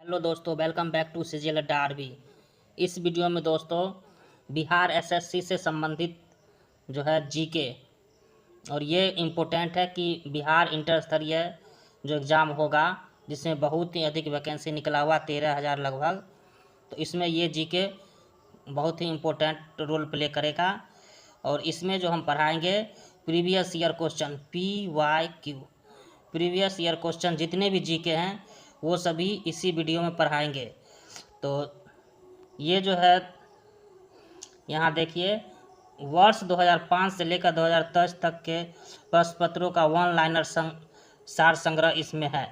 Hello दोस्तों, welcome back to CGL अड्डा RB. इस वीडियो में दोस्तों बिहार एसएससी से संबंधित जो है जीके, और ये इम्पोर्टेंट है कि बिहार इंटर स्तरीय जो एग्ज़ाम होगा जिसमें बहुत ही अधिक वैकेंसी निकला हुआ 13,000 लगभग, तो इसमें ये जीके बहुत ही इम्पोर्टेंट रोल प्ले करेगा। और इसमें जो हम पढ़ाएंगे previous year question PYQ, previous year question जितने भी जीके हैं वो सभी इसी वीडियो में पढ़ाएंगे। तो ये जो है यहाँ देखिए, वर्ष 2005 से लेकर 2010 तक के प्रश्न पत्रों का वन लाइनर सार संग्रह इसमें है।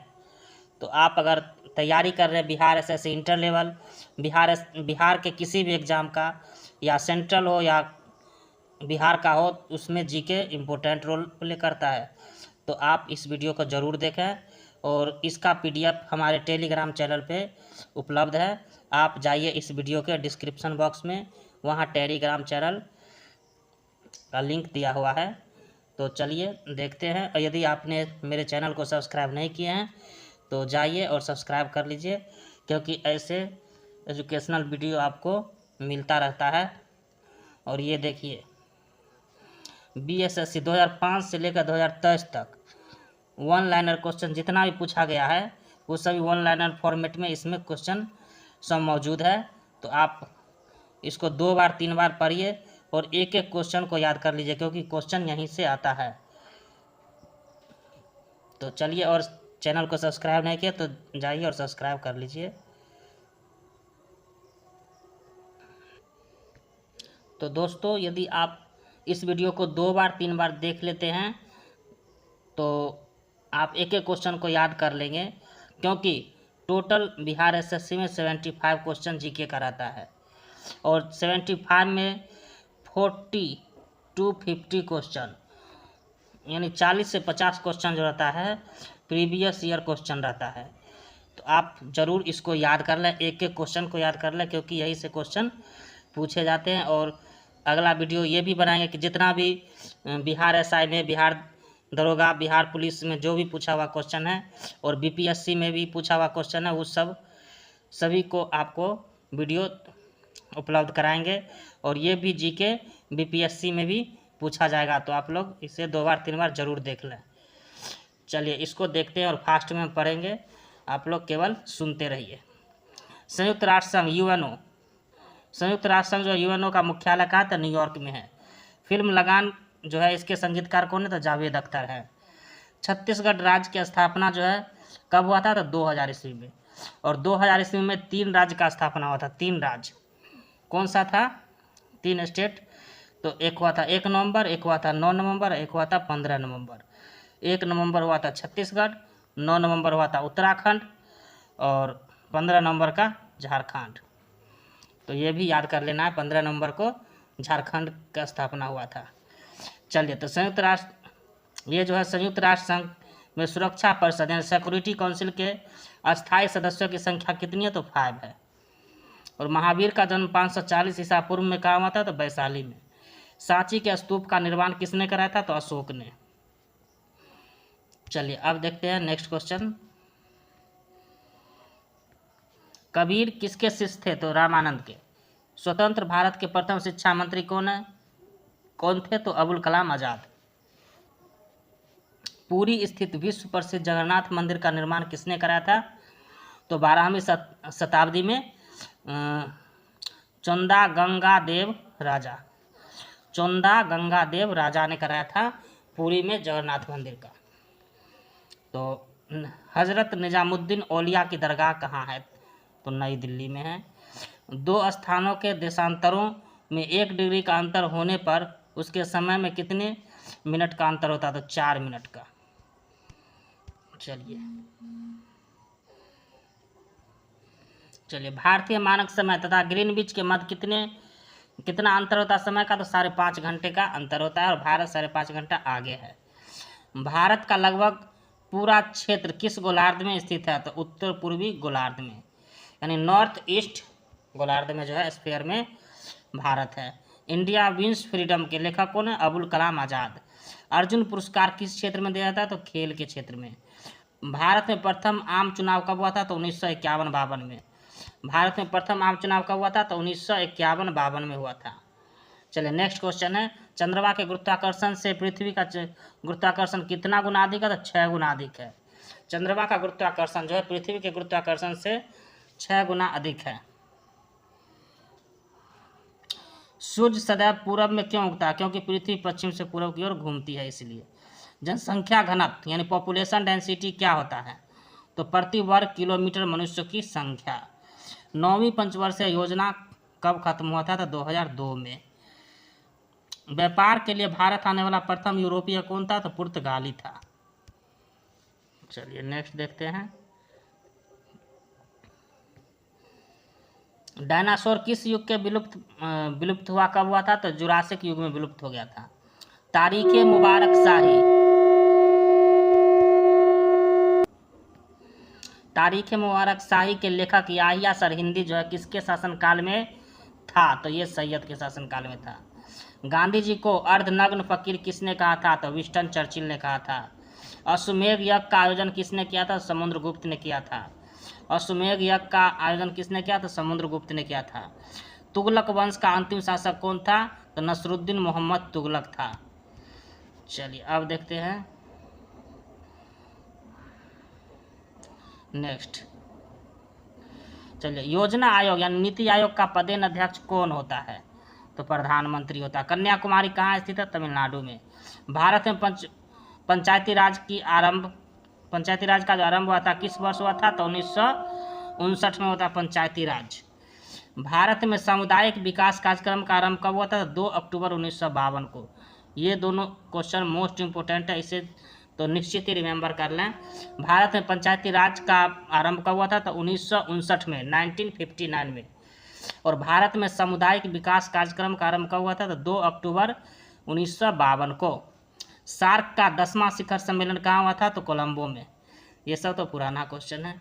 तो आप अगर तैयारी कर रहे हैं Bihar SSC inter level, Bihar के किसी भी एग्ज़ाम का, या सेंट्रल हो या बिहार का हो, उसमें जीके इम्पोर्टेंट रोल प्ले करता है। तो आप इस वीडियो को ज़रूर देखें, और इसका PDF हमारे टेलीग्राम चैनल पे उपलब्ध है। आप जाइए इस वीडियो के डिस्क्रिप्शन बॉक्स में, वहाँ टेलीग्राम चैनल का लिंक दिया हुआ है। तो चलिए देखते हैं। और यदि आपने मेरे चैनल को सब्सक्राइब नहीं किए हैं तो जाइए और सब्सक्राइब कर लीजिए, क्योंकि ऐसे एजुकेशनल वीडियो आपको मिलता रहता है। और ये देखिए, BSSC 2005 से लेकर 2023 तक वन लाइनर क्वेश्चन जितना भी पूछा गया है वो सभी वन लाइनर फॉर्मेट में इसमें क्वेश्चन सब मौजूद है। तो आप इसको 2 बार 3 बार पढ़िए और एक एक क्वेश्चन को याद कर लीजिए, क्योंकि क्वेश्चन यहीं से आता है। तो चलिए, और चैनल को सब्सक्राइब नहीं किया तो जाइए और सब्सक्राइब कर लीजिए। तो दोस्तों, यदि आप इस वीडियो को 2 बार 3 बार देख लेते हैं तो आप एक एक क्वेश्चन को याद कर लेंगे, क्योंकि टोटल बिहार एसएससी में 75 क्वेश्चन जीके का रहता है, और 75 में 40 to 50 क्वेश्चन, यानी 40 से 50 क्वेश्चन जो रहता है प्रीवियस ईयर क्वेश्चन रहता है। तो आप ज़रूर इसको याद कर लें, एक एक क्वेश्चन को याद कर लें, क्योंकि यही से क्वेश्चन पूछे जाते हैं। और अगला वीडियो ये भी बनाएंगे कि जितना भी बिहार एसआई में, बिहार दरोगा, बिहार पुलिस में जो भी पूछा हुआ क्वेश्चन है, और BPSC में भी पूछा हुआ क्वेश्चन है, उस सभी को आपको वीडियो उपलब्ध कराएंगे। और ये भी जीके BPSC में भी पूछा जाएगा, तो आप लोग इसे 2 बार 3 बार जरूर देख लें। चलिए इसको देखते हैं और फास्ट में पढ़ेंगे, आप लोग केवल सुनते रहिए। संयुक्त राष्ट्र संघ UNO, संयुक्त राष्ट्र संघ जो UNO का मुख्यालय कहाँ था? न्यूयॉर्क में है। फिल्म लगान जो है, इसके संगीतकार कौन है? तो जावेद अख्तर है। छत्तीसगढ़ राज्य की स्थापना जो है कब हुआ था? तो 2000 ईस्वी में। और 2000 ईस्वी में 3 राज्य का स्थापना हुआ था। 3 राज्य कौन सा था? 3 स्टेट। तो एक हुआ था 1 नवंबर, एक हुआ था 9 नवंबर, एक हुआ था 15 नवंबर। 1 नवंबर हुआ था छत्तीसगढ़, 9 नवंबर हुआ था उत्तराखंड, और 15 नवंबर का झारखंड। तो ये भी याद कर लेना है, 15 नवंबर को झारखंड का स्थापना हुआ था। चलिए, तो संयुक्त राष्ट्र, ये जो है संयुक्त राष्ट्र संघ में सुरक्षा परिषद यानी सिक्योरिटी काउंसिल के अस्थायी सदस्यों की संख्या कितनी है? तो 5 है। और महावीर का जन्म 540 ईसा पूर्व में कहाँ हुआ था? तो वैशाली में। सांची के स्तूप का निर्माण किसने कराया था? तो अशोक ने। चलिए अब देखते हैं नेक्स्ट क्वेश्चन। कबीर किसके शिष्य थे? तो रामानंद के। स्वतंत्र भारत के प्रथम शिक्षा मंत्री कौन थे? तो अबुल कलाम आजाद। पुरी स्थित विश्व प्रसिद्ध जगन्नाथ मंदिर का निर्माण किसने कराया था? तो 12वीं शताब्दी में चौंदा गंगा देव राजा ने कराया था पुरी में जगन्नाथ मंदिर का। तो हजरत निजामुद्दीन औलिया की दरगाह कहाँ है? तो नई दिल्ली में है। 2 स्थानों के देशांतरों में 1 डिग्री का अंतर होने पर उसके समय में कितने मिनट का अंतर होता? तो 4 मिनट का। चलिए भारतीय मानक समय तथा ग्रीनविच के मध्य कितना अंतर होता है समय का? तो 5.5 घंटे का अंतर होता है, और भारत 5.5 घंटा आगे है। भारत का लगभग पूरा क्षेत्र किस गोलार्ध में स्थित है? तो उत्तर पूर्वी गोलार्ध में, यानी नॉर्थ ईस्ट गोलार्ध में जो है स्फीयर में भारत है। इंडिया विंस फ्रीडम के लेखक कौन है? अबुल कलाम आजाद। अर्जुन पुरस्कार किस क्षेत्र में दिया जाता है? तो खेल के क्षेत्र में। भारत में प्रथम आम चुनाव कब हुआ था? तो 1951-52 में। भारत में प्रथम आम चुनाव कब हुआ था? तो 1951-52 में हुआ था। चलिए नेक्स्ट क्वेश्चन है, चंद्रमा के गुरुत्वाकर्षण से पृथ्वी का गुरुत्वाकर्षण कितना गुना अधिक है? तो 6 गुना अधिक है। चंद्रमा का गुरुत्वाकर्षण जो है पृथ्वी के गुरुत्वाकर्षण से 6 गुना अधिक है। सूर्य सदैव पूरब में क्यों उगता है? क्योंकि पृथ्वी पश्चिम से पूर्व की ओर घूमती है, इसलिए। जनसंख्या घनत्व यानी पॉपुलेशन डेंसिटी क्या होता है? तो प्रति वर्ग किलोमीटर मनुष्य की संख्या। 9वीं पंचवर्षीय योजना कब खत्म हुआ था? तो 2002 में। व्यापार के लिए भारत आने वाला प्रथम यूरोपीय कौन था? तो पुर्तगाली था। चलिए नेक्स्ट देखते हैं, डायनासोर किस युग के विलुप्त हुआ कब हुआ था? तो जुरासिक युग में विलुप्त हो गया था। तारीख मुबारक शाही के लेखक याहिया सरहिंदी जो है किसके शासनकाल में था? तो ये सैयद के शासनकाल में था। गांधी जी को अर्धनग्न फकीर किसने कहा था? तो विंस्टन चर्चिल ने कहा था। अश्वमेध यज्ञ का आयोजन किसने किया था? समुद्रगुप्त ने किया था। अश्वमेध यज्ञ का आयोजन किसने किया? तो समुद्रगुप्त ने किया था। तुगलक वंश का अंतिम शासक कौन था? तो नसरुद्दीन मोहम्मद तुगलक था। चलिए अब देखते हैं नेक्स्ट। चलिए योजना आयोग यानी नीति आयोग का पदेन अध्यक्ष कौन होता है? तो प्रधानमंत्री होता है। कन्याकुमारी कहाँ स्थित है? तमिलनाडु में। भारत में पंचायती राज का जो आरंभ हुआ था किस वर्ष हुआ था? तो 1959 में होता पंचायती राज। भारत में सामुदायिक विकास कार्यक्रम का आरंभ कब हुआ था? 2 अक्टूबर 1952 को। ये दोनों क्वेश्चन मोस्ट इंपोर्टेंट है, इसे तो निश्चित ही रिमेंबर कर लें। भारत में पंचायती राज का आरंभ कब हुआ था? तो 1959 में, 1959 में। और भारत में सामुदायिक विकास कार्यक्रम का आरंभ कब हुआ था? तो 2 अक्टूबर 1952 को। सार्क का 10वां शिखर सम्मेलन कहाँ हुआ था? तो कोलंबो में। ये सब तो पुराना क्वेश्चन है।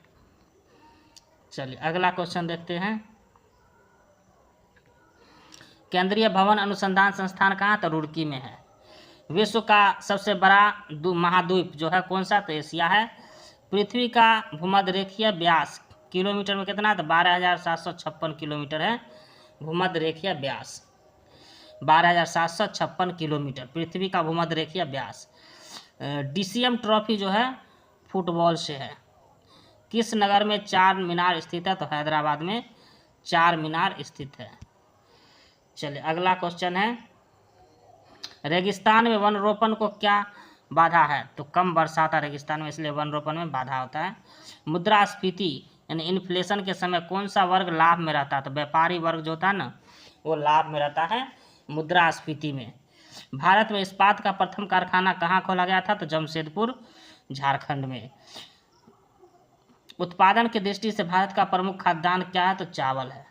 चलिए अगला क्वेश्चन देखते हैं, केंद्रीय भवन अनुसंधान संस्थान कहाँ? तो रुड़की में है। विश्व का सबसे बड़ा महाद्वीप जो है कौन सा? तो एशिया है। पृथ्वी का भूमध्यरेखीय व्यास किलोमीटर में कितना? तो 12,756 किलोमीटर है भूमध्यरेखीय व्यास। 12,756 किलोमीटर पृथ्वी का भूमध्यरेखीय व्यास। DCM ट्रॉफी जो है फुटबॉल से है। किस नगर में चार मीनार स्थित है? तो हैदराबाद में चार मीनार स्थित है। चलिए अगला क्वेश्चन है, रेगिस्तान में वन रोपण को क्या बाधा है? तो कम वर्षा आता है रेगिस्तान में, इसलिए वन रोपण में बाधा होता है। मुद्रास्फीति यानी इन्फ्लेशन के समय कौन सा वर्ग लाभ में रहता है? तो व्यापारी वर्ग जो होता है ना वो लाभ में रहता है मुद्रास्फीति में। भारत में इस्पात का प्रथम कारखाना कहाँ खोला गया था? तो जमशेदपुर झारखंड में। उत्पादन की दृष्टि से भारत का प्रमुख खाद्यान्न क्या है? तो चावल है।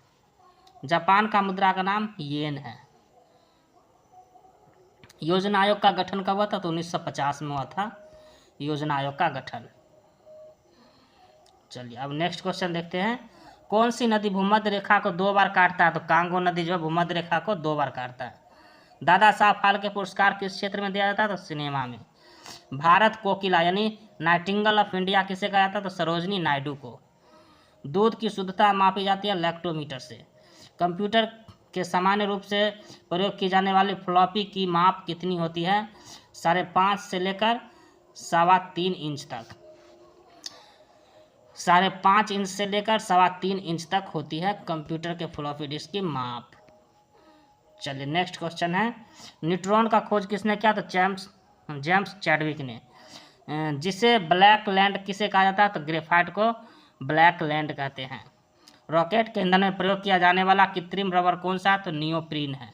जापान का मुद्रा का नाम येन है। योजना आयोग का गठन कब हुआ था? तो 1950 में हुआ था योजना आयोग का गठन। चलिए अब नेक्स्ट क्वेश्चन देखते हैं, कौन सी नदी भूमध्य रेखा को 2 बार काटता है? तो कांगो नदी जो है भूमध्य रेखा को 2 बार काटता है। दादा साहब फाल्के पुरस्कार किस क्षेत्र में दिया जाता है? तो सिनेमा में। भारत कोकिला यानी नाइटिंगेल ऑफ इंडिया किसे कहा जाता है? तो सरोजनी नायडू को। दूध की शुद्धता मापी जाती है लैक्टोमीटर से। कंप्यूटर के सामान्य रूप से प्रयोग की जाने वाली फ्लॉपी की माप कितनी होती है? 5.5 से लेकर 3.25 इंच तक। 5.5 इंच से लेकर 3.25 इंच तक होती है कंप्यूटर के फ्लॉपी डिस्क की माप। चलिए नेक्स्ट क्वेश्चन है, न्यूट्रॉन का खोज किसने किया? तो जेम्स चैडविक ने। जिसे ब्लैक लैंड किसे कहा जाता है? तो ग्रेफाइट को ब्लैक लैंड कहते हैं। रॉकेट के ईंधन में प्रयोग किया जाने वाला कृत्रिम रबर कौन सा? तो नियोप्रीन है।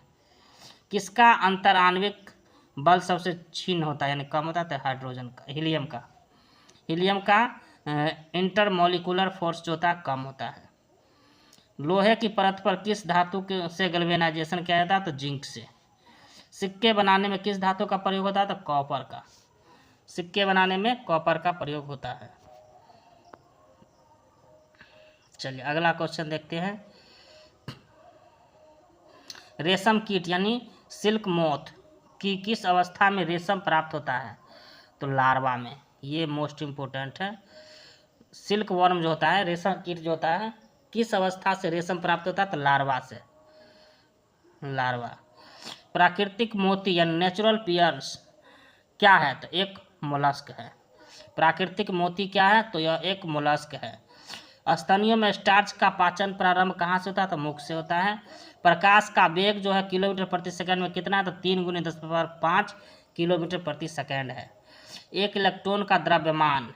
किसका अंतराण्विक बल सबसे क्षीण होता है यानी कम होता है? तो हाइड्रोजन का, हीलियम का इंटरमोलिकुलर फोर्स जो होता है कम होता है। लोहे की परत पर किस धातु से गैल्वेनाइजेशन किया जाता है? तो जिंक से। सिक्के बनाने में किस धातु का प्रयोग होता है? तो कॉपर का। सिक्के बनाने में कॉपर का प्रयोग होता है। चलिए अगला क्वेश्चन देखते हैं, रेशम कीट यानी सिल्क मोथ की किस अवस्था में रेशम प्राप्त होता है? तो लार्वा में। ये मोस्ट इम्पोर्टेंट है। सिल्क वर्म जो होता है, रेशम कीट जो होता है, किस अवस्था से रेशम प्राप्त होता है? तो लार्वा से, लार्वा। प्राकृतिक मोती या नेचुरल पियर्स क्या है? तो एक मोलस्क है। प्राकृतिक मोती क्या है? तो यह एक मोलस्क है। स्तनियों में स्टार्च का पाचन प्रारंभ कहाँ से होता है? तो मुख से होता है। प्रकाश का वेग जो है किलोमीटर प्रति सेकंड में कितना है? तो 3 × 10⁵ किलोमीटर प्रति सेकंड है। एक इलेक्ट्रॉन का द्रव्यमान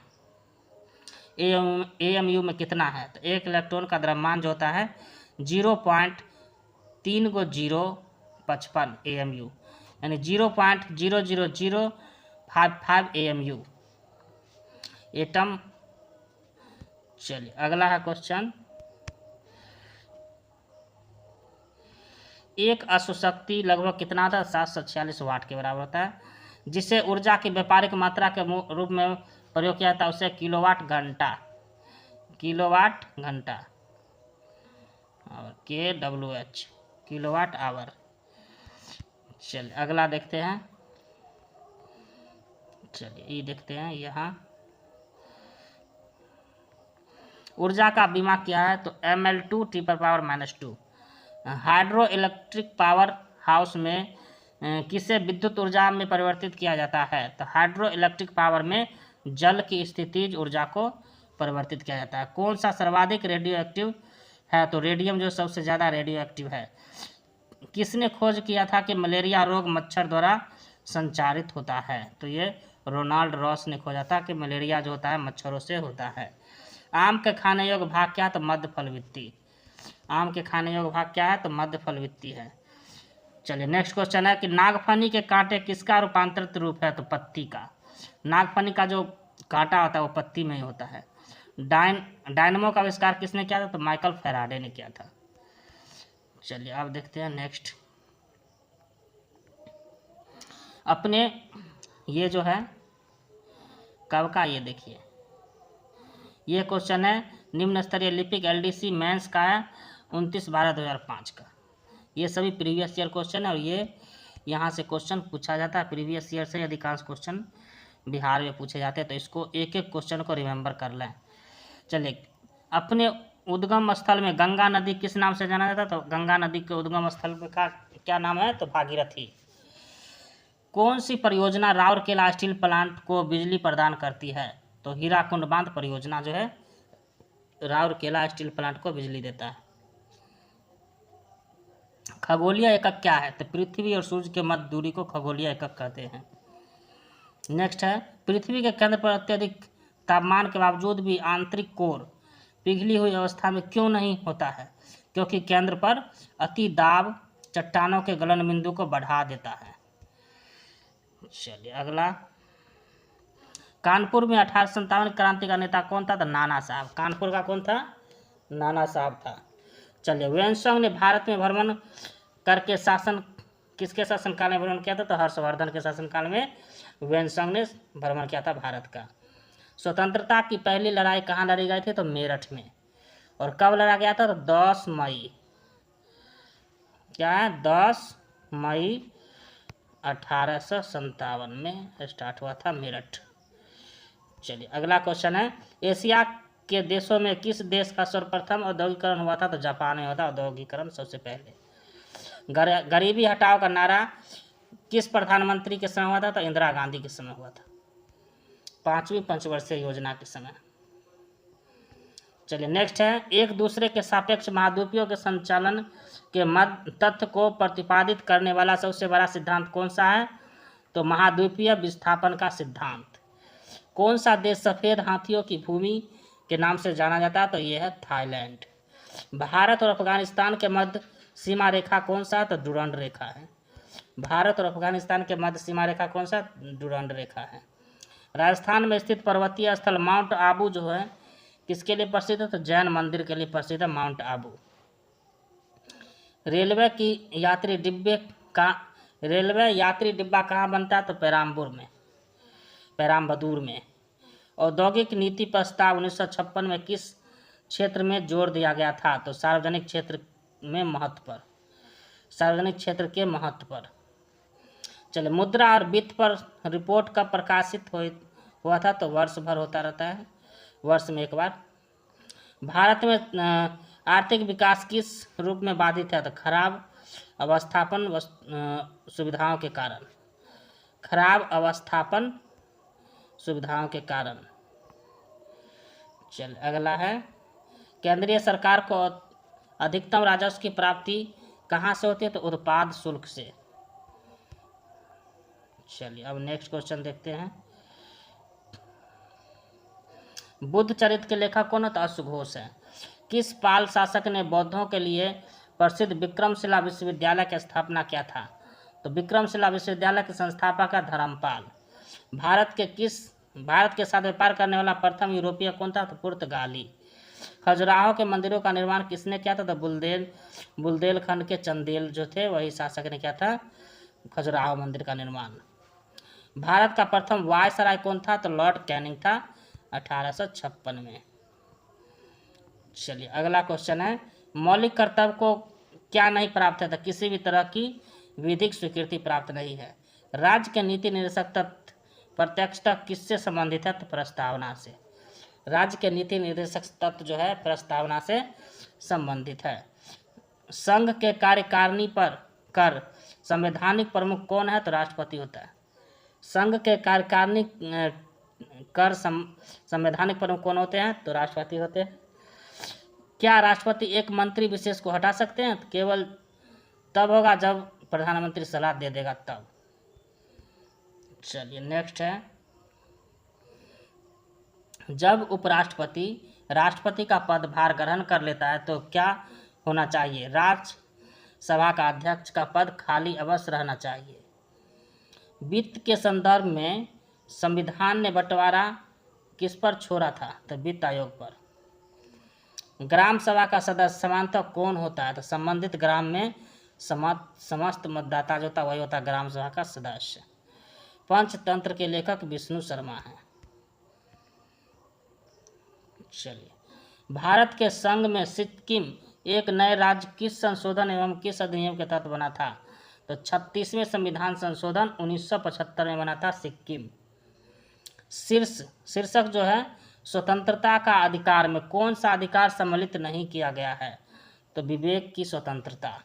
AMU में कितना है? तो एक इलेक्ट्रॉन का द्रव्यमान जो होता है 0.3×055 AMU, यानी 0.00055 AMU एटम। चलिए अगला है क्वेश्चन, एक अश्वशक्ति लगभग कितना था? 746 वाट के बराबर होता है। जिसे ऊर्जा की व्यापारिक मात्रा के रूप में प्रयोग किया जाता है उसे किलोवाट घंटा, किलोवाट घंटा, और KWH किलोवाट आवर। चलिए अगला देखते हैं। चलिए ये देखते हैं यहाँ, ऊर्जा का बीमा क्या है? तो ML2 T⁻²। Hydro electric power house में किसे विद्युत ऊर्जा में परिवर्तित किया जाता है? तो हाइड्रो इलेक्ट्रिक पावर में जल की स्थितिज ऊर्जा को परिवर्तित किया जाता है। कौन सा सर्वाधिक रेडियो एक्टिव है? तो रेडियम जो सबसे ज़्यादा रेडियो एक्टिव है। किसने खोज किया था कि मलेरिया रोग मच्छर द्वारा संचारित होता है? तो ये रोनाल्ड रॉस ने खोजा था कि मलेरिया जो होता है मच्छरों से होता है। आम के खाने योग्य भाग क्या है? तो मध्य फलवृत्ति। आम के खाने योग्य भाग क्या है? तो मध्य फलवृत्ति है। चलिए नेक्स्ट क्वेश्चन है कि नागफनी के कांटे किसका रूपांतरित रूप है? तो पत्ती का। नागफनी का जो कांटा होता है वो पत्ती में ही होता है। डायनमो का आविष्कार किसने किया था? तो माइकल फैराडे ने किया था। चलिए अब देखते हैं नेक्स्ट, अपने ये जो है कब का, ये देखिए ये क्वेश्चन है निम्न स्तरीय लिपिक LDC मेंस का है 29/12/2005 का। ये सभी प्रीवियस ईयर क्वेश्चन है और ये यहाँ से क्वेश्चन पूछा जाता है। प्रीवियस ईयर से अधिकांश क्वेश्चन बिहार में पूछे जाते हैं, तो इसको एक एक क्वेश्चन को रिमेंबर कर लें। चलिए, अपने उद्गम स्थल में गंगा नदी किस नाम से जाना जाता है? तो गंगा नदी के उद्गम स्थल का क्या नाम है? तो भागीरथी। कौन सी परियोजना राउरकेला स्टील प्लांट को बिजली प्रदान करती है? तो हीराकुंड बांध परियोजना जो है राउरकेला स्टील प्लांट को बिजली देता है। खगोलीय एकक क्या है? तो पृथ्वी और सूर्य के मध्य दूरी को खगोलीय एकक कहते हैं। नेक्स्ट है, पृथ्वी के केंद्र पर अत्यधिक तापमान के बावजूद भी आंतरिक कोर पिघली हुई अवस्था में क्यों नहीं होता है? क्योंकि केंद्र पर अति दाब चट्टानों के गलन बिंदु को बढ़ा देता है। चलिए अगला, कानपुर में 1857 क्रांति का नेता कौन था? तो नाना साहब। कानपुर का कौन था? नाना साहब था। चलिए, वेनसंग ने भारत में भ्रमण करके शासन किसके शासनकाल में भ्रमण किया था? तो हर्षवर्धन के शासनकाल में वेनसंग ने भ्रमण किया था भारत का। स्वतंत्रता की पहली लड़ाई कहाँ लड़ी गई थी? तो मेरठ में। और कब लड़ा गया था? तो 10 मई, क्या है, 10 मई 1857 में स्टार्ट हुआ था मेरठ। चलिए अगला क्वेश्चन है, एशिया के देशों में किस देश का सर्वप्रथम औद्योगिकरण हुआ था? तो जापान में हुआ था औद्योगिकरण सबसे पहले। गरीबी हटाओ का नारा किस प्रधानमंत्री के समय हुआ था? तो इंदिरा गांधी के समय हुआ था, 5वीं पंचवर्षीय योजना के समय। चलिए नेक्स्ट है, एक दूसरे के सापेक्ष महाद्वीपों के संचालन के मध्य तथ्य को प्रतिपादित करने वाला सबसे बड़ा सिद्धांत कौन सा है? तो महाद्वीपीय विस्थापन का सिद्धांत। कौन सा देश सफ़ेद हाथियों की भूमि के नाम से जाना जाता है? तो यह है थाईलैंड। भारत और अफगानिस्तान के मध्य सीमा रेखा कौन सा है? तो डुरंड रेखा है। भारत और अफगानिस्तान के मध्य सीमा रेखा कौन सा? डुरंड रेखा है। राजस्थान में स्थित पर्वतीय स्थल माउंट आबू जो है किसके लिए प्रसिद्ध है? तो जैन मंदिर के लिए प्रसिद्ध है माउंट आबू। रेलवे यात्री डिब्बा कहाँ बनता है? तो पेराम्बदूर में। औद्योगिक नीति प्रस्ताव 1956 में किस क्षेत्र में जोर दिया गया था? तो सार्वजनिक क्षेत्र में महत्व पर, सार्वजनिक क्षेत्र के महत्व पर। चलिए, मुद्रा और वित्त पर रिपोर्ट कब प्रकाशित हुआ था, तो वर्ष भर होता रहता है, वर्ष में एक बार। भारत में आर्थिक विकास किस रूप में बाधित है? तो खराब अवस्थापन सुविधाओं के कारण, खराब अवस्थापन सुविधाओं के कारण। चल अगला है, केंद्रीय सरकार को अधिकतम राजस्व की प्राप्ति कहाँ से होती है? तो उत्पाद शुल्क से। चलिए अब नेक्स्ट क्वेश्चन देखते हैं। बुद्ध चरित्र के लेखक कौन है? तो अश्वघोष है। किस पाल शासक ने बौद्धों के लिए प्रसिद्ध विक्रमशिला विश्वविद्यालय की स्थापना किया था? तो विक्रमशिला विश्वविद्यालय के संस्थापक है धर्मपाल। भारत के साथ व्यापार करने वाला प्रथम यूरोपीय कौन था? तो पुर्तगाली। खजुराहो के मंदिरों का निर्माण किसने किया था? तो बुंदेलखंड के चंदेल जो थे वही शासक ने किया था खजुराहो मंदिर का निर्माण। भारत का प्रथम वायसराय कौन था? तो लॉर्ड कैनिंग था 1856 में। चलिए अगला क्वेश्चन है, मौलिक कर्तव्य को क्या नहीं प्राप्त है? तो किसी भी तरह की विधिक स्वीकृति प्राप्त नहीं है। राज्य के नीति निर्देशक तत्व प्रत्यक्षतः किससे संबंधित है? तो प्रस्तावना से। राज्य के नीति निर्देशक तत्व जो है प्रस्तावना से संबंधित है। संघ के कार्यकारिणी पर कर संवैधानिक प्रमुख कौन है? तो राष्ट्रपति होता है। संघ के कार्यकारिणी कर संवैधानिक प्रमुख कौन होते हैं? तो राष्ट्रपति होते हैं। क्या राष्ट्रपति एक मंत्री विशेष को हटा सकते हैं? तो केवल तब होगा जब प्रधानमंत्री सलाह दे देगा तब। चलिए नेक्स्ट है, जब उपराष्ट्रपति राष्ट्रपति का पदभार ग्रहण कर लेता है तो क्या होना चाहिए? राज्यसभा का अध्यक्ष का पद खाली अवश्य रहना चाहिए। वित्त के संदर्भ में संविधान ने बंटवारा किस पर छोड़ा था? तो वित्त आयोग पर। ग्राम सभा का सदस्य सामान्यतः कौन होता है? तो संबंधित ग्राम में समस्त मतदाता जो होता वही होता है ग्राम सभा का सदस्य। पंचतंत्र के लेखक विष्णु शर्मा हैं। चलिए, भारत के संघ में सिक्किम एक नए राज्य किस संशोधन एवं किस अधिनियम के तहत बना था? तो 36वें संविधान संशोधन 1975 में बना था सिक्किम। शीर्षक जो है स्वतंत्रता का अधिकार में कौन सा अधिकार सम्मिलित नहीं किया गया है? तो विवेक की स्वतंत्रता।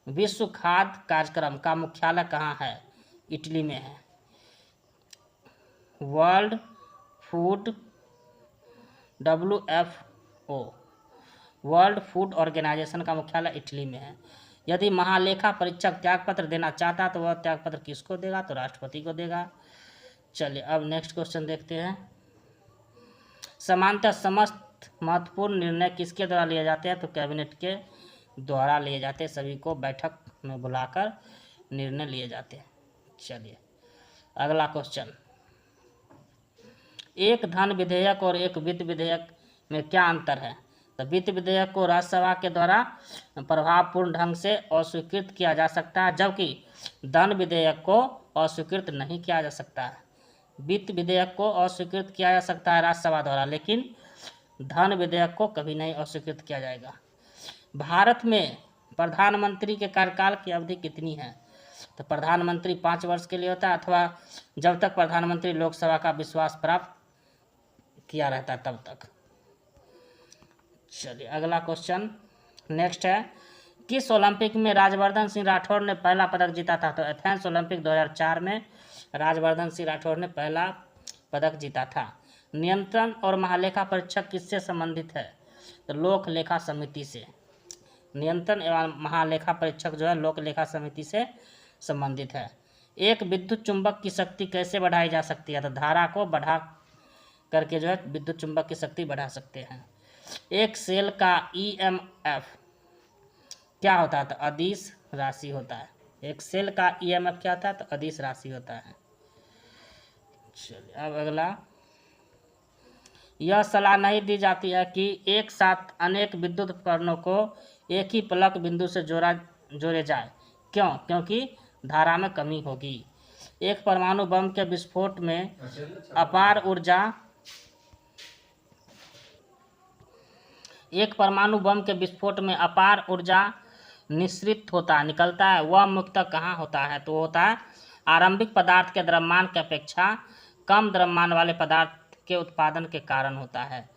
विश्व खाद्य कार्यक्रम का मुख्यालय कहाँ है? इटली में है। World food WFO world food organisation का मुख्यालय इटली में है। यदि महालेखा परीक्षक त्यागपत्र देना चाहता तो वह त्यागपत्र किसको देगा? तो राष्ट्रपति को देगा। चलिए अब नेक्स्ट क्वेश्चन देखते हैं। सामान्यतः समस्त महत्वपूर्ण निर्णय किसके द्वारा लिए जाते हैं? तो कैबिनेट के द्वारा लिए जाते हैं। सभी को बैठक में बुलाकर निर्णय लिए जाते हैं। चलिए अगला क्वेश्चन, एक धन विधेयक और एक वित्त विधेयक में क्या अंतर है? तो वित्त विधेयक को राज्यसभा के द्वारा प्रभावपूर्ण ढंग से अस्वीकृत किया जा सकता है, जबकि धन विधेयक को अस्वीकृत नहीं किया जा सकता है। वित्त विधेयक को अस्वीकृत किया जा सकता है राज्यसभा द्वारा, लेकिन धन विधेयक को कभी नहीं अस्वीकृत किया जाएगा। भारत में प्रधानमंत्री के कार्यकाल की अवधि कितनी है? तो प्रधानमंत्री 5 वर्ष के लिए होता है, अथवा जब तक प्रधानमंत्री लोकसभा का विश्वास प्राप्त किया रहता है तब तक। चलिए अगला क्वेश्चन नेक्स्ट है, किस ओलंपिक में राजवर्धन सिंह राठौड़ ने पहला पदक जीता था? तो एथेंस ओलंपिक 2004 में राजवर्धन सिंह राठौड़ ने पहला पदक जीता था। नियंत्रण और महालेखा परीक्षक किससे संबंधित है? तो लोक लेखा समिति से। नियंत्रण एवं महालेखा परीक्षक जो है लोक लेखा समिति से संबंधित है। एक विद्युत चुंबक की शक्ति कैसे बढ़ाई जा सकती है? तो धारा को बढ़ा करके जो है विद्युत चुंबक की शक्ति बढ़ा सकते हैं। एक सेल का EMF क्या होता है? तो अदिश राशि होता है। एक सेल का EMF क्या होता है? तो अदिश राशि होता है। चलिए अब अगला, यह सलाह नहीं दी जाती है कि एक साथ अनेक विद्युत उपकरणों को एक ही प्लग बिंदु से जोड़े जाए। क्यों? क्योंकि धारा में कमी होगी। एक परमाणु बम के विस्फोट में अपार ऊर्जा निकलता है। वह मुख्यतः कहाँ होता है? तो होता है आरंभिक पदार्थ के द्रव्यमान की अपेक्षा कम द्रव्यमान वाले पदार्थ के उत्पादन के कारण होता है।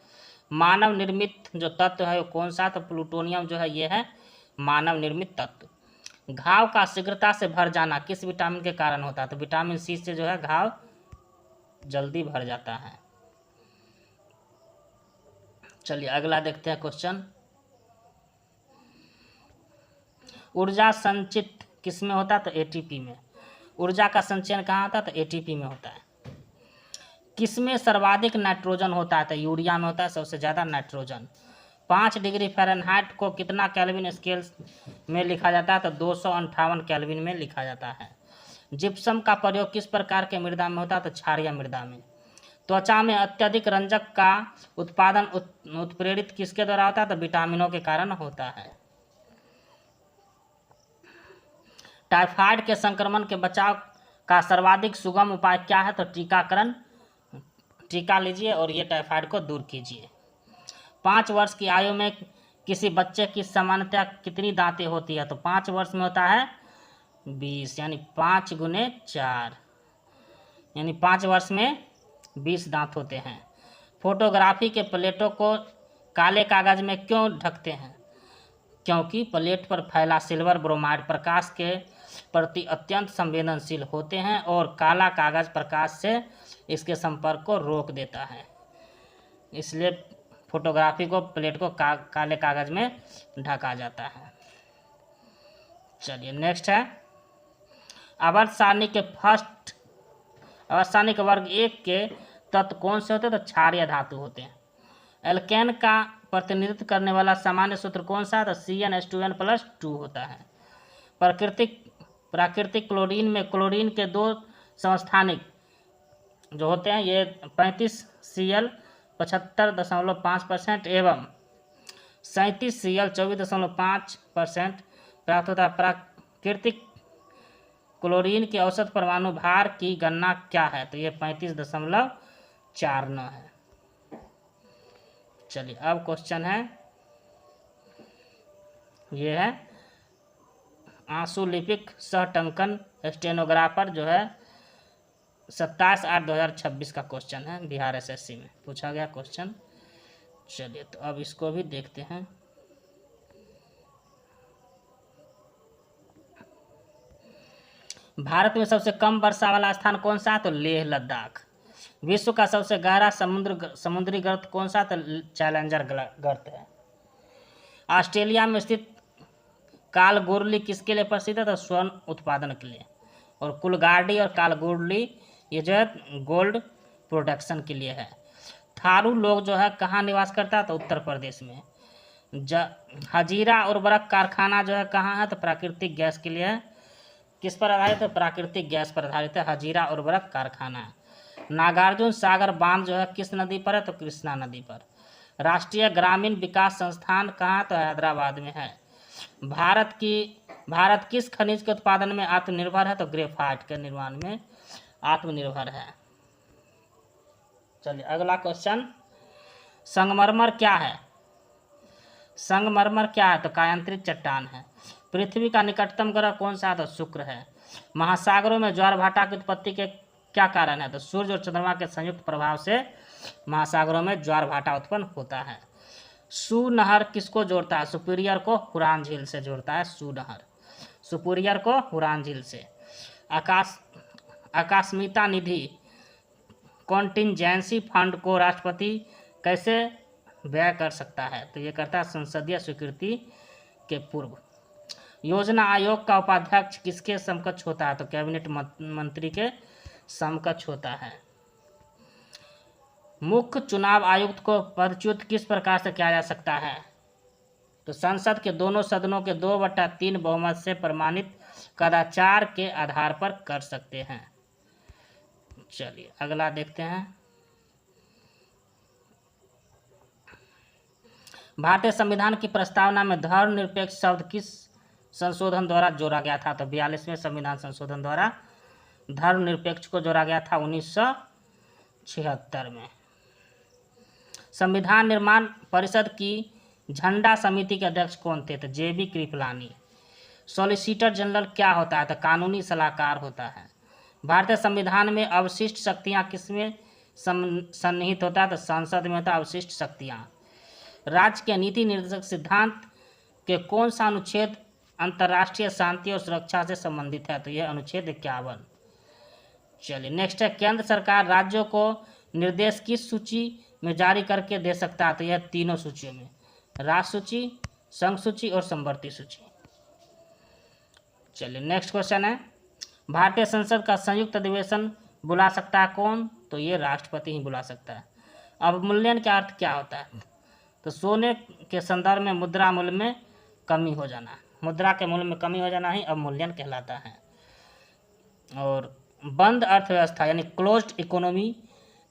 मानव निर्मित जो तत्व है वो कौन सा? तो प्लूटोनियम जो है ये है मानव निर्मित तत्व। घाव का शीघ्रता से भर जाना किस विटामिन के कारण होता है? तो विटामिन सी से जो है घाव जल्दी भर जाता है। चलिए अगला देखते हैं क्वेश्चन। ऊर्जा संचित किस में होता है? तो एटीपी में। ऊर्जा का संचयन कहाँ होता है? तो एटीपी में होता है। किसमें सर्वाधिक नाइट्रोजन होता है? तो यूरिया में होता है सबसे ज़्यादा नाइट्रोजन। 5 डिग्री फ़ारेनहाइट को कितना केल्विन स्केल में लिखा जाता है? तो 258 केल्विन में लिखा जाता है। जिप्सम का प्रयोग किस प्रकार के मृदा में होता है? तो क्षारीय मृदा में। त्वचा में अत्यधिक रंजक का उत्पादन उत्प्रेरित किसके द्वारा होता है? तो विटामिनों के कारण होता है। टाइफाइड के संक्रमण के बचाव का सर्वाधिक सुगम उपाय क्या है? तो टीकाकरण। टीका लीजिए और ये टाइफाइड को दूर कीजिए। 5 वर्ष की आयु में किसी बच्चे की सामान्यतः कितनी दांतें होती है? तो 5 वर्ष में होता है 20, यानी 5 गुने 4, यानी 5 वर्ष में 20 दांत होते हैं। फोटोग्राफी के प्लेटों को काले कागज में क्यों ढकते हैं? क्योंकि प्लेट पर फैला सिल्वर ब्रोमाइड प्रकाश के प्रति अत्यंत संवेदनशील होते हैं और काला कागज प्रकाश से इसके संपर्क को रोक देता है, इसलिए फोटोग्राफी को प्लेट को काले कागज में ढका जाता है। चलिए नेक्स्ट है आवर्त सारणी के आवर्त सारणी के वर्ग 1 के तत्व कौन से होते हैं? तो क्षारीय धातु होते हैं। एल्केन का प्रतिनिधित्व करने वाला सामान्य सूत्र कौन सा है? तो CnH2n+2 होता है। प्राकृतिक क्लोरीन में क्लोरीन के 2 समस्थानिक जो होते हैं ये 35Cl 75.5% एवं 37Cl 24.5% प्राप्त होता है। प्राकृतिक क्लोरीन के औसत परमाणु भार की गणना क्या है? तो ये 35.49 है। चलिए अब क्वेश्चन है ये है आंसुलिपिक सहटंकन स्टेनोग्राफर जो है 27/8/2026 का क्वेश्चन है, बिहार SSC में पूछा गया क्वेश्चन। चलिए तो अब इसको भी देखते हैं। भारत में सबसे कम वर्षा वाला स्थान कौन सा है? तो लेह लद्दाख। विश्व का सबसे गहरा समुद्री गर्त कौन सा? तो चैलेंजर गर्त है। ऑस्ट्रेलिया में स्थित कालगोरली किसके लिए प्रसिद्ध है? तो स्वर्ण उत्पादन के लिए। और कुलगार्डी और कालगोरली ये जो है गोल्ड प्रोडक्शन के लिए है। थारू लोग जो है कहाँ निवास करता है? तो उत्तर प्रदेश में। हजीरा उर्वरक कारखाना जो है कहाँ है? तो प्राकृतिक गैस के लिए है। किस पर आधारित है? प्राकृतिक गैस पर आधारित है हजीरा उर्वरक कारखाना। नागार्जुन सागर बांध जो है किस नदी पर है? तो कृष्णा नदी पर। राष्ट्रीय ग्रामीण विकास संस्थान कहाँ? तो हैदराबाद में है। भारत किस खनिज के उत्पादन में आत्मनिर्भर है? तो ग्रेफाइट के निर्माण में आत्मनिर्भर है। चलिए अगला क्वेश्चन। संगमरमर क्या है? संगमरमर क्या है? तो कायांतरित चट्टान है। पृथ्वी का निकटतम ग्रह कौन सा है? तो शुक्र है। महासागरों में ज्वार भाटा की उत्पत्ति के क्या कारण है? तो सूर्य और चंद्रमा के संयुक्त प्रभाव से महासागरों में ज्वार भाटा उत्पन्न होता है। सू नहर किसको जोड़ता है? सुपीरियर को हुरान झील से जोड़ता है। सू नहर सुपीरियर को हुरान झील से। आकस्मिकता निधि कॉन्टिंजेंसी फंड को राष्ट्रपति कैसे व्यय कर सकता है? तो ये करता है संसदीय स्वीकृति के पूर्व। योजना आयोग का उपाध्यक्ष किसके समकक्ष होता है? तो कैबिनेट मंत्री के समकक्ष होता है। मुख्य चुनाव आयुक्त को पदच्युत किस प्रकार से किया जा सकता है? तो संसद के दोनों सदनों के 2/3 बहुमत से प्रमाणित कदाचार के आधार पर कर सकते हैं। चलिए अगला देखते हैं। भारतीय संविधान की प्रस्तावना में धर्मनिरपेक्ष शब्द किस संशोधन द्वारा जोड़ा गया था? तो 42वें संविधान संशोधन द्वारा धर्मनिरपेक्ष को जोड़ा गया था 1976 में। संविधान निर्माण परिषद की झंडा समिति के अध्यक्ष कौन थे? तो JB कृपलानी। सॉलिसिटर जनरल क्या होता है? तो कानूनी सलाहकार होता है। भारतीय संविधान में अवशिष्ट शक्तियाँ किसमें सन्निहित होता है? तो संसद में होता है अवशिष्ट शक्तियाँ। राज्य के नीति निर्देशक सिद्धांत के कौन सा अनुच्छेद अंतर्राष्ट्रीय शांति और सुरक्षा से संबंधित है? तो यह अनुच्छेद 51। चलिए नेक्स्ट है, केंद्र सरकार राज्यों को निर्देश किस सूची में जारी करके दे सकता है? तो यह तीनों सूचियों में, राज्य सूची, संघ सूची और समवर्ती सूची। चलिए नेक्स्ट क्वेश्चन है, भारतीय संसद का संयुक्त अधिवेशन बुला सकता है कौन? तो ये राष्ट्रपति ही बुला सकता है। अवमूल्यन का अर्थ क्या होता है? तो सोने के संदर्भ में मुद्रा मूल्य में कमी हो जाना, मुद्रा के मूल्य में कमी हो जाना ही अवमूल्यन कहलाता है। और बंद अर्थव्यवस्था यानी क्लोज्ड इकोनॉमी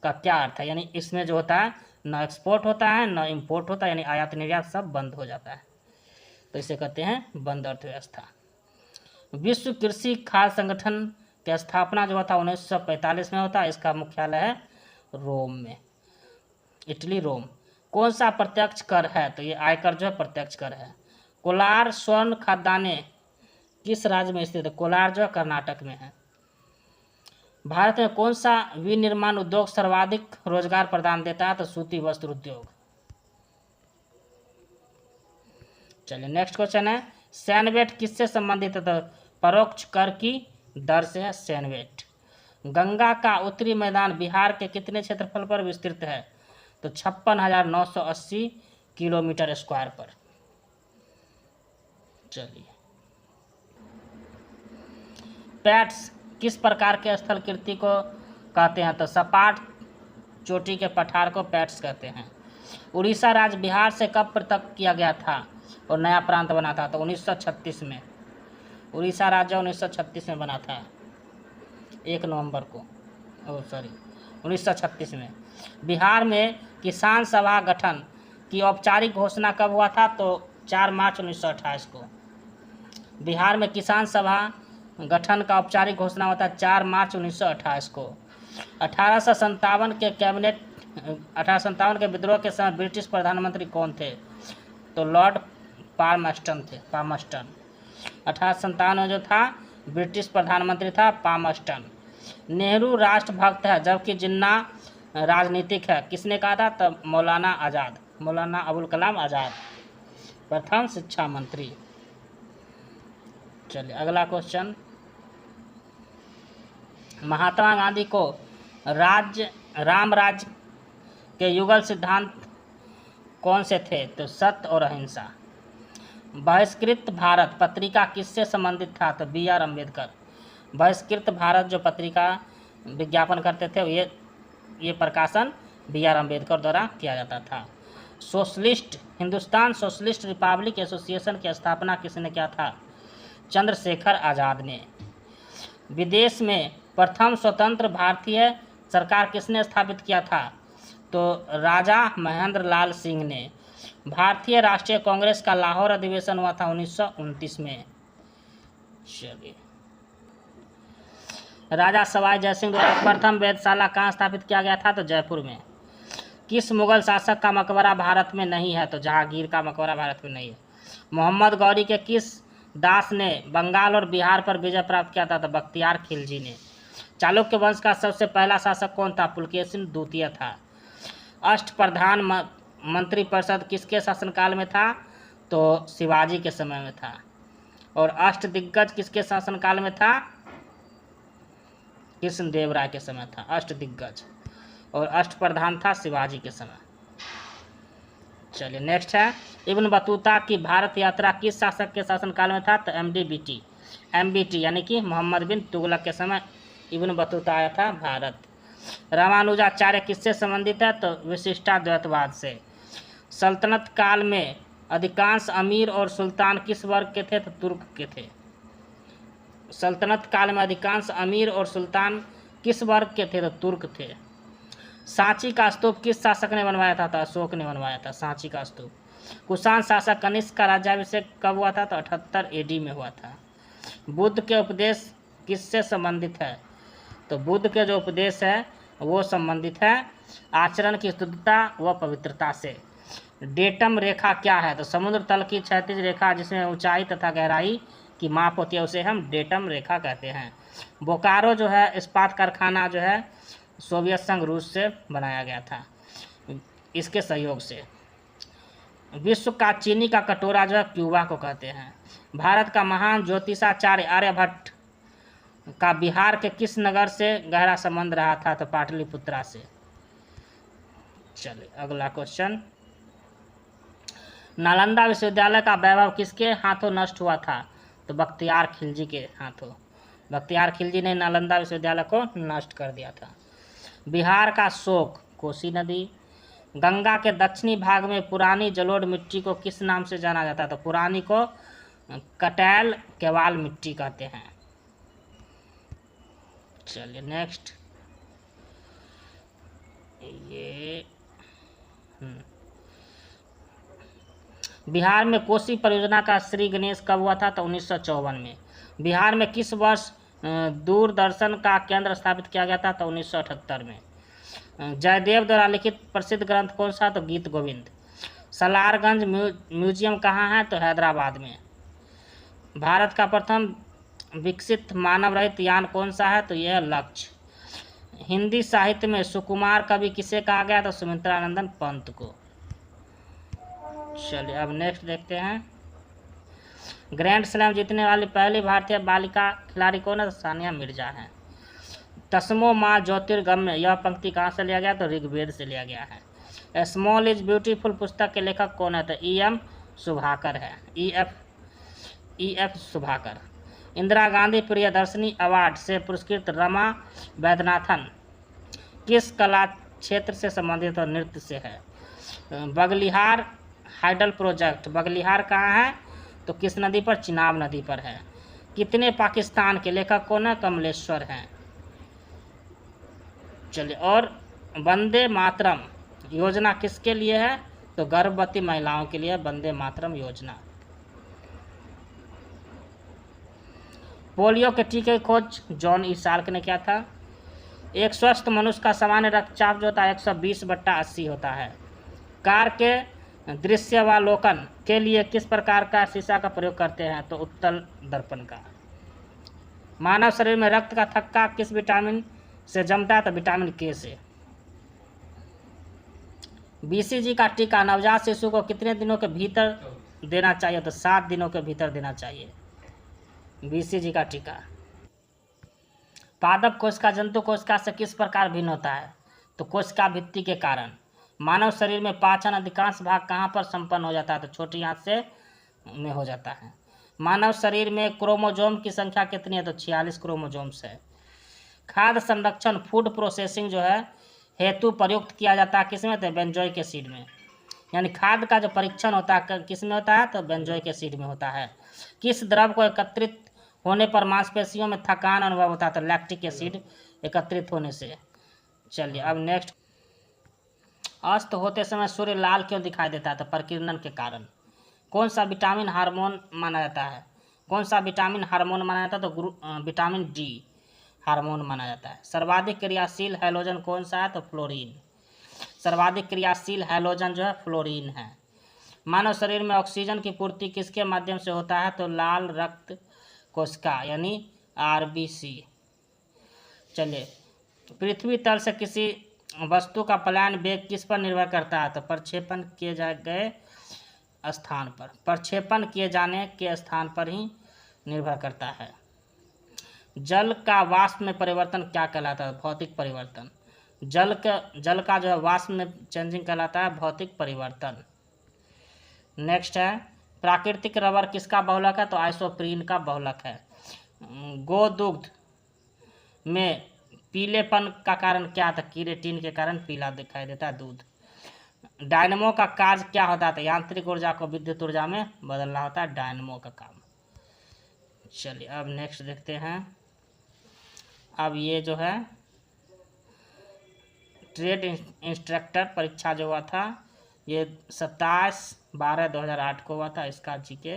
का क्या अर्थ है? यानी इसमें जो होता है न एक्सपोर्ट होता है न इंपोर्ट होता है, यानी आयात निर्यात सब बंद हो जाता है, तो इसे कहते हैं बंद अर्थव्यवस्था। विश्व कृषि खाद्य संगठन की स्थापना जो होता है 1945 में होता है, इसका मुख्यालय है रोम में, इटली रोम। कौन सा प्रत्यक्ष कर है? तो ये आयकर जो है प्रत्यक्ष कर है। कोलार स्वर्ण खाद्यान्य किस राज्य में स्थित है? कोलार जो है कर्नाटक में है। भारत में कौन सा विनिर्माण उद्योग सर्वाधिक रोजगार प्रदान देता है? तो सूती वस्त्र उद्योग। चलिए नेक्स्ट क्वेश्चन है, सैनवेट किससे संबंधित है? तो परोक्ष कर की दर से है सैनवेट। गंगा का उत्तरी मैदान बिहार के कितने क्षेत्रफल पर विस्तृत है? तो 56,980 किलोमीटर स्क्वायर पर। चलिए, पैट्स किस प्रकार के स्थल कृति को कहते हैं? तो सपाट चोटी के पठार को पैट्स कहते हैं। उड़ीसा राज्य बिहार से कब पृथक किया गया था और नया प्रांत बना था? तो 1936 में। उड़ीसा राज्य 1936 में बना था, 1 नवंबर को, 1936 में। बिहार में किसान सभा गठन की औपचारिक घोषणा कब हुआ था? तो 4 मार्च 1928 को। बिहार में किसान सभा गठन का औपचारिक घोषणा होता है 4 मार्च 1928 को। 1857 के कैबिनेट 1857 के विद्रोह के समय ब्रिटिश प्रधानमंत्री कौन थे? तो लॉर्ड पामस्टन थे, पामस्टन। 1857 में जो था ब्रिटिश प्रधानमंत्री था पामस्टन। नेहरू राष्ट्रभक्त है जबकि जिन्ना राजनीतिक है, किसने कहा था? तब मौलाना आज़ाद, मौलाना अबुल कलाम आज़ाद, प्रथम शिक्षा मंत्री। चलिए अगला क्वेश्चन, महात्मा गांधी को राम राज्य के युगल सिद्धांत कौन से थे? तो सत्य और अहिंसा। बहिष्कृत भारत पत्रिका किससे संबंधित था? तो BR अम्बेडकर। बहिष्कृत भारत जो पत्रिका विज्ञापन करते थे ये प्रकाशन BR अम्बेडकर द्वारा किया जाता था। Socialist Hindustan socialist Republic association की स्थापना किसने किया था? चंद्रशेखर आज़ाद ने। विदेश में प्रथम स्वतंत्र भारतीय सरकार किसने स्थापित किया था? तो राजा महेंद्र लाल सिंह ने। भारतीय राष्ट्रीय कांग्रेस का लाहौर अधिवेशन हुआ था 1929 में। चलिए, राजा सवाई जयसिंह द्वारा प्रथम वेधशाला कहाँ स्थापित किया गया था? तो जयपुर में। किस मुगल शासक का मकबरा भारत में नहीं है? तो जहांगीर का मकबरा भारत में नहीं है। मोहम्मद गौरी के किस दास ने बंगाल और बिहार पर विजय प्राप्त किया था? तो बख्तियार खिलजी ने। चालुक्य वंश का सबसे पहला शासक कौन था? पुलकेशिन द्वितीय था। अष्टप्रधान मंत्रिपरिषद किसके शासनकाल में था? तो शिवाजी के समय में था। और अष्टदिग्गज किसके शासनकाल में था? कृष्णदेव राय के समय था अष्टदिग्गज, और अष्टप्रधान था शिवाजी के समय। चलिए नेक्स्ट है, इब्न बतूता की भारत यात्रा किस शासक के शासनकाल में था? तो MBT यानी कि मोहम्मद बिन तुगलक के समय इब्न बतूता आया था भारत। रामानुजाचार्य किससे संबंधित है? तो विशिष्टाद्वैतवाद से। सल्तनत काल में अधिकांश अमीर और सुल्तान किस वर्ग के थे? तो तुर्क के थे। सल्तनत काल में अधिकांश अमीर और सुल्तान किस वर्ग के थे? तो तुर्क थे। सांची का स्तूप किस शासक ने बनवाया था? तो अशोक ने बनवाया था सांची का स्तूप। कुषाण शासक कनिष्क का राज्याभिषेक कब हुआ था? तो 78 AD में हुआ था। बुद्ध के उपदेश किससे संबंधित है? तो बुद्ध के जो उपदेश है वो संबंधित है आचरण की शुद्धता व पवित्रता से। डेटम रेखा क्या है? तो समुद्र तल की क्षैतिज रेखा जिसमें ऊंचाई तथा गहराई की की माप होती है उसे हम डेटम रेखा कहते हैं। बोकारो जो है इस्पात कारखाना जो है सोवियत संघ रूस से बनाया गया था, इसके सहयोग से। विश्व का चीनी का कटोरा जो है क्यूबा को कहते हैं। भारत का महान ज्योतिषाचार्य आर्यभट्ट का बिहार के किस नगर से गहरा संबंध रहा था? तो पाटलिपुत्रा से। चलिए अगला क्वेश्चन, नालंदा विश्वविद्यालय का वैभव किसके हाथों नष्ट हुआ था? तो बख्तियार खिलजी के हाथों। बख्तियार खिलजी ने नालंदा विश्वविद्यालय को नष्ट कर दिया था। बिहार का शोक कोसी नदी। गंगा के दक्षिणी भाग में पुरानी जलोढ़ मिट्टी को किस नाम से जाना जाता है? तो पुरानी को कटैल केवाल मिट्टी कहते हैं। चलिए नेक्स्ट, ये बिहार में कोसी परियोजना का श्री गणेश कब हुआ था? तो 1954 में। बिहार में किस वर्ष दूरदर्शन का केंद्र स्थापित किया गया था? तो 1978 में। जयदेव द्वारा लिखित प्रसिद्ध ग्रंथ कौन सा? तो गीत गोविंद। सलारगंज म्यूजियम कहाँ है? तो हैदराबाद में। भारत का प्रथम विकसित मानव रहित यान कौन सा है? तो यह लक्ष्य। हिंदी साहित्य में सुकुमार कवि किसे कहा गया? तो सुमित्रानंदन पंत को। चलिए अब नेक्स्ट देखते हैं, ग्रैंड स्लैम जीतने वाली पहली भारतीय बालिका खिलाड़ी कौन है? तो सानिया मिर्जा है। तस्मो माँ ज्योतिर्गम्य, यह पंक्ति कहाँ से लिया गया? तो ऋग्वेद से लिया गया है। स्मॉल इज ब्यूटीफुल पुस्तक के लेखक कौन है? तो E.M. सुभाकर है। E.F. सुभाकर। इंदिरा गांधी प्रियदर्शनी अवार्ड से पुरस्कृत रमा वैद्यनाथन किस कला क्षेत्र से संबंधित और नृत्य से है? बगलिहार हाइडल प्रोजेक्ट, बगलिहार कहाँ है? तो किस नदी पर? चिनाब नदी पर है। कितने पाकिस्तान के लेखक कौन है? कमलेश्वर हैं। चलिए, और वंदे मातरम योजना किसके लिए है? तो गर्भवती महिलाओं के लिए वंदे मातरम योजना। पोलियो के टीके की खोज जॉन ई साल्क ने किया था। एक स्वस्थ मनुष्य का सामान्य रक्तचाप जो होता है 120/80 होता है। कार के दृश्यावलोकन के लिए किस प्रकार का शीशा का प्रयोग करते हैं? तो उत्तल दर्पण का। मानव शरीर में रक्त का थक्का किस विटामिन से जमता है? तो विटामिन के से। BCG का टीका नवजात शिशु को कितने दिनों के भीतर देना चाहिए? तो 7 दिनों के भीतर देना चाहिए BCG का टीका। पादप कोशिका जंतु कोशिका से किस प्रकार भिन्न होता है? तो कोशिका भित्ति के कारण। मानव शरीर में पाचन अधिकांश भाग कहाँ पर संपन्न हो जाता है? तो छोटी आंत से में हो जाता है। मानव शरीर में क्रोमोजोम की संख्या कितनी है? तो 46 क्रोमोजोम्स है। खाद्य संरक्षण फूड प्रोसेसिंग जो है हेतु प्रयुक्त किया जाता है किसमें? तो बेंजोइक एसिड में। यानी खाद्य का जो परीक्षण होता है किस में होता है? तो बेंजोइक एसिड में होता है। किस द्रव को एकत्रित होने पर मांसपेशियों में थकान अनुभव होता है? तो लैक्टिक एसिड एकत्रित होने से। चलिए अब नेक्स्ट, अस्त होते समय सूर्य लाल क्यों दिखाई देता है? तो प्रकीर्णन के कारण। कौन सा विटामिन हार्मोन माना जाता है? कौन सा विटामिन हार्मोन माना जाता है? तो विटामिन D हार्मोन माना जाता है। सर्वाधिक क्रियाशील हैलोजन कौन सा है? तो फ्लोरीन। सर्वाधिक क्रियाशील हैलोजन जो है फ्लोरीन है। मानव शरीर में ऑक्सीजन की पूर्ति किसके माध्यम से होता है? तो लाल रक्त कोशिका यानी RBC। चलिए, पृथ्वी तल से किसी वस्तु का पलायन वेग किस पर निर्भर करता है? तो प्रक्षेपण किए गए स्थान पर, प्रक्षेपण किए जाने के स्थान पर ही निर्भर करता है। जल का वाष्प में परिवर्तन क्या कहलाता है? भौतिक परिवर्तन। जल का जो है वाष्प में चेंजिंग कहलाता है भौतिक परिवर्तन। नेक्स्ट है, प्राकृतिक रबर किसका बहुलक है? तो आइसोप्रीन का बहुलक है। गोदुग्ध में पीलेपन का कारण क्या था? कीरेटिन के कारण पीला दिखाई देता है दूध। डायनमो का कार्य क्या होता है? यांत्रिक ऊर्जा को विद्युत ऊर्जा में बदलना होता है डायनमो का काम। चलिए अब नेक्स्ट देखते हैं, अब ये जो है ट्रेड इंस्ट्रक्टर परीक्षा जो हुआ था ये 27/12/2008 को हुआ था। इसका जीके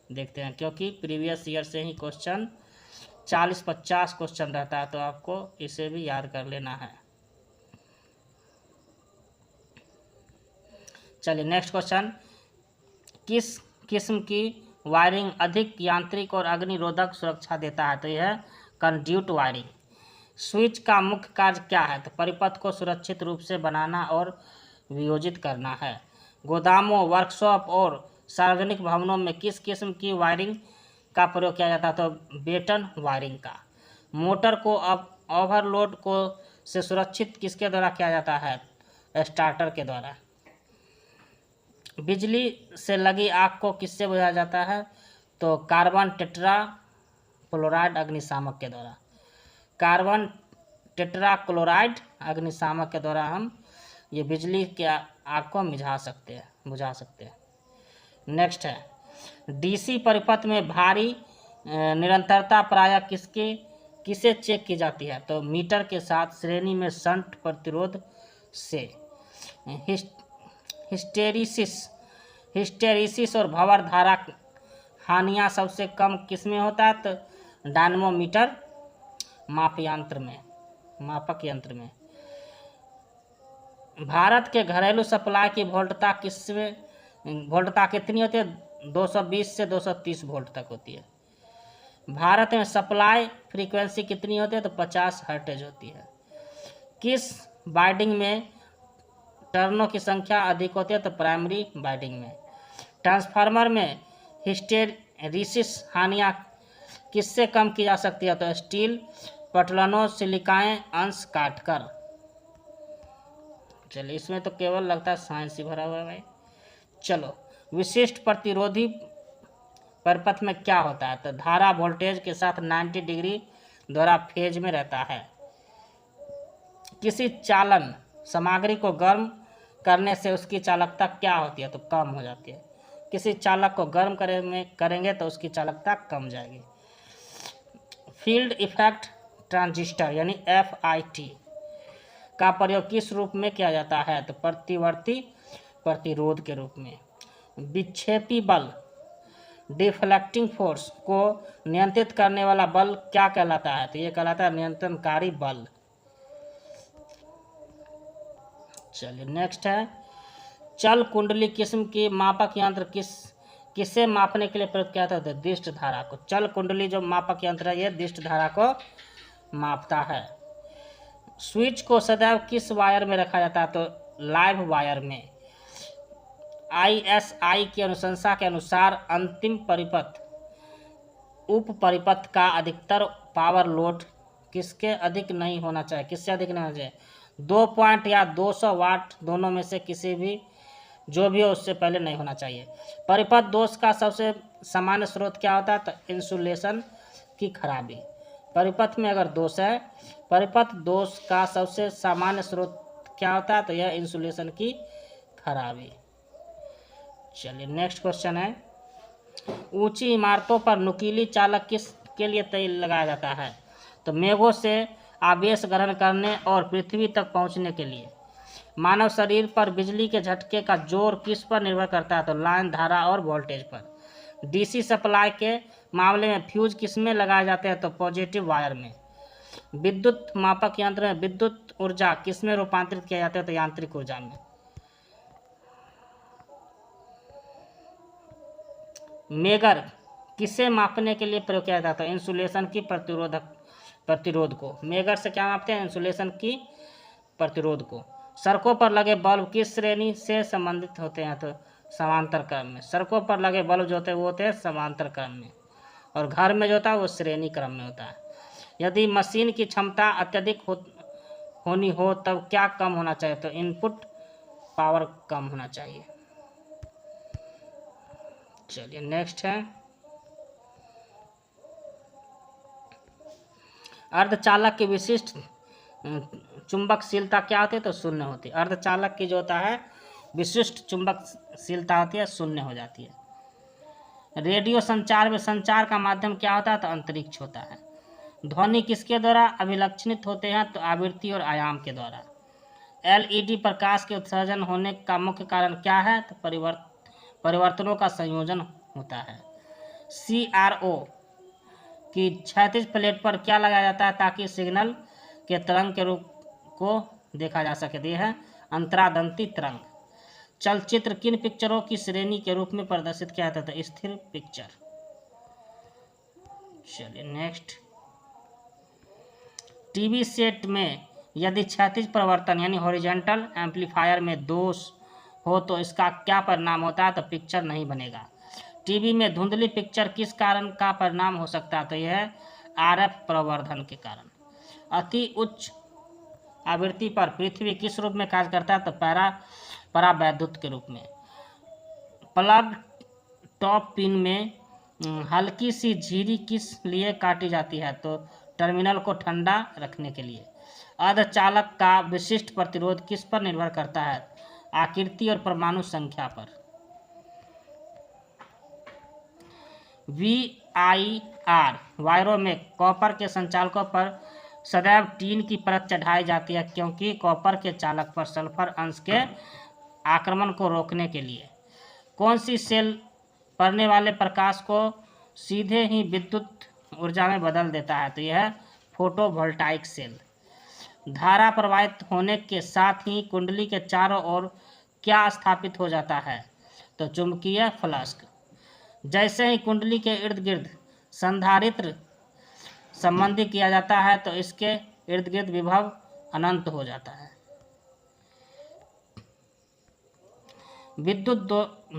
देखते हैं, क्योंकि प्रीवियस ईयर से ही क्वेश्चन 40-50 क्वेश्चन रहता है, तो आपको इसे भी याद कर लेना है। चलिए नेक्स्ट क्वेश्चन, किस किस्म की वायरिंग अधिक यांत्रिक और अग्निरोधक सुरक्षा देता है, तो यह है कंड्यूट वायरिंग। स्विच का मुख्य कार्य क्या है, तो परिपथ को सुरक्षित रूप से बनाना और वियोजित करना है। गोदामों, वर्कशॉप और सार्वजनिक भवनों में किस किस्म की वायरिंग का प्रयोग किया जाता है, तो बेटन वायरिंग का। मोटर को ओवरलोड को से सुरक्षित किसके द्वारा किया जाता है, स्टार्टर के द्वारा। बिजली से लगी आग को किससे बुझाया जाता है, तो कार्बन टेट्रा क्लोराइड अग्निशामक के द्वारा। कार्बन टेट्रा क्लोराइड अग्निशामक के द्वारा हम ये बिजली के आग को बुझा सकते हैं। नेक्स्ट है, डीसी परिपथ में भारी निरंतरता प्रायः किसे चेक की जाती है, तो मीटर के साथ श्रेणी में शंट प्रतिरोध से। हिस्टेरिसिस और भंवर धारा हानियाँ सबसे कम किस में होता है, तो डायनेमोमीटर मापक यंत्र में। भारत के घरेलू सप्लाई की वोल्टता कितनी होती है, 220 से 230 वोल्ट तक होती है। भारत में सप्लाई फ्रीक्वेंसी कितनी होती है, तो 50 हर्ट्ज होती है। किस वाइंडिंग में टर्नों की संख्या अधिक होती है, तो प्राइमरी वाइंडिंग में। ट्रांसफार्मर में हिस्टेरिसिस हानियाँ किससे कम की जा सकती है, तो स्टील पटलनों सिलिकाएं अंश काटकर। चलिए, इसमें तो केवल लगता है साइंस ही भरा हुआ है भाई। चलो, विशिष्ट प्रतिरोधी परिपथ में क्या होता है, तो धारा वोल्टेज के साथ 90 डिग्री द्वारा फेज में रहता है। किसी चालन सामग्री को गर्म करने से उसकी चालकता क्या होती है, तो कम हो जाती है। किसी चालक को गर्म करेंगे तो उसकी चालकता कम जाएगी। फील्ड इफेक्ट ट्रांजिस्टर यानी FIT का प्रयोग किस रूप में किया जाता है, तो प्रतिवर्ती प्रतिरोध के रूप में। विक्षेपी बल डिफ्लेक्टिंग फोर्स को नियंत्रित करने वाला बल क्या कहलाता है, तो ये कहलाता है नियंत्रणकारी बल। चलिए, नेक्स्ट है, चल कुंडली किस्म की मापक यंत्र किसे मापने के लिए प्रयोग किया जाता है, तो दिष्ट धारा को। चल कुंडली जो मापक यंत्र है, ये दिष्ट धारा को मापता है। स्विच को सदैव किस वायर में रखा जाता है, तो लाइव वायर में। ISI की अनुशंसा के अनुसार अंतिम परिपथ उप परिपथ का अधिकतर पावर लोड किससे अधिक नहीं होना चाहिए, 2 पॉइंट या 200 वाट दोनों में से किसी भी जो भी हो उससे पहले नहीं होना चाहिए। परिपथ दोष का सबसे सामान्य स्रोत क्या होता है, तो इंसुलेशन की खराबी। परिपथ में अगर दोष है, परिपथ दोष का सबसे सामान्य स्रोत क्या होता है, तो यह इंसुलेशन की खराबी। चलिए, नेक्स्ट क्वेश्चन है, ऊंची इमारतों पर नुकीली चालक किसके लिए तेल लगाया जाता है, तो मेघों से आवेश ग्रहण करने और पृथ्वी तक पहुंचने के लिए। मानव शरीर पर बिजली के झटके का जोर किस पर निर्भर करता है, तो लाइन, धारा और वोल्टेज पर। डीसी सप्लाई के मामले में फ्यूज किस में लगाए जाते हैं, तो पॉजिटिव वायर में। विद्युत मापक यंत्र में विद्युत ऊर्जा किस में रूपांतरित किया जाता है, तो यांत्रिक ऊर्जा में। मेगर किसे मापने के लिए प्रयोग किया जाता है, इंसुलेशन की प्रतिरोध को। मेगर से क्या मापते हैं, इंसुलेशन की प्रतिरोध को। सड़कों पर लगे बल्ब किस श्रेणी से संबंधित होते हैं, तो समांतर क्रम में। सड़कों पर लगे बल्ब जो होते हैं वो होते हैं समांतर क्रम में, और घर में जो होता है वो श्रेणी क्रम में होता है। यदि मशीन की क्षमता अत्यधिक होनी हो तब क्या कम होना चाहिए, तो इनपुट पावर कम होना चाहिए। चलिए, नेक्स्ट है, अर्धचालक की विशिष्ट चुंबकशीलता क्या होती है, तो शून्य होती है। अर्धचालक की जो होता है विशिष्ट चुंबकशीलता होती है, शून्य हो जाती है। रेडियो संचार में संचार का माध्यम क्या होता है, तो अंतरिक्ष होता है। ध्वनि किसके द्वारा अभिलक्षणित होते हैं, तो आवृत्ति और आयाम के द्वारा। LED प्रकाश के उत्सर्जन होने का मुख्य कारण क्या है, तो परिवर्तनों का संयोजन होता है। CRO की क्षैतिज प्लेट पर क्या लगाया जाता है, ताकि सिग्नल के तरंग के रूप को देखा जा सके, यह है अंतरादंती तरंग। चलचित्र किन पिक्चरों की श्रेणी के रूप में प्रदर्शित किया जाता था? स्थिर पिक्चर। चलिए नेक्स्ट, टीवी सेट में यदि क्षैतिज प्रवर्तन यानी हॉरिजॉन्टल एम्पलीफायर में दोष हो तो इसका क्या परिणाम होता है? तो पिक्चर नहीं बनेगा। टीवी में धुंधली पिक्चर किस कारण का परिणाम हो सकता है? तो यह आरएफ प्रवर्धन के कारण। अति उच्च आवृत्ति पर पृथ्वी किस रूप में कार्य करता है? तो परावैद्युत के रूप में। प्लग टॉप पिन में हल्की सी झिरी किस लिए काटी जाती है? तो टर्मिनल को ठंडा रखने के लिए। अर्धचालक का विशिष्ट प्रतिरोध किस पर निर्भर करता है? आकृति और परमाणु संख्या पर। VIR वायरों में कॉपर के संचालकों पर सदैव टीन की परत चढ़ाई जाती है क्योंकि कॉपर के चालक पर सल्फर अंश के आक्रमण को रोकने के लिए। कौन सी सेल पड़ने वाले प्रकाश को सीधे ही विद्युत ऊर्जा में बदल देता है? तो यह फोटोवोल्टाइक सेल। धारा प्रवाहित होने के साथ ही कुंडली के चारों ओर क्या स्थापित हो जाता है? तो चुंबकीय फ्लक्स। जैसे ही कुंडली के इर्द गिर्द संधारित्र संबंधी किया जाता है तो इसके इर्द गिर्द विभव अनंत हो जाता है। विद्युत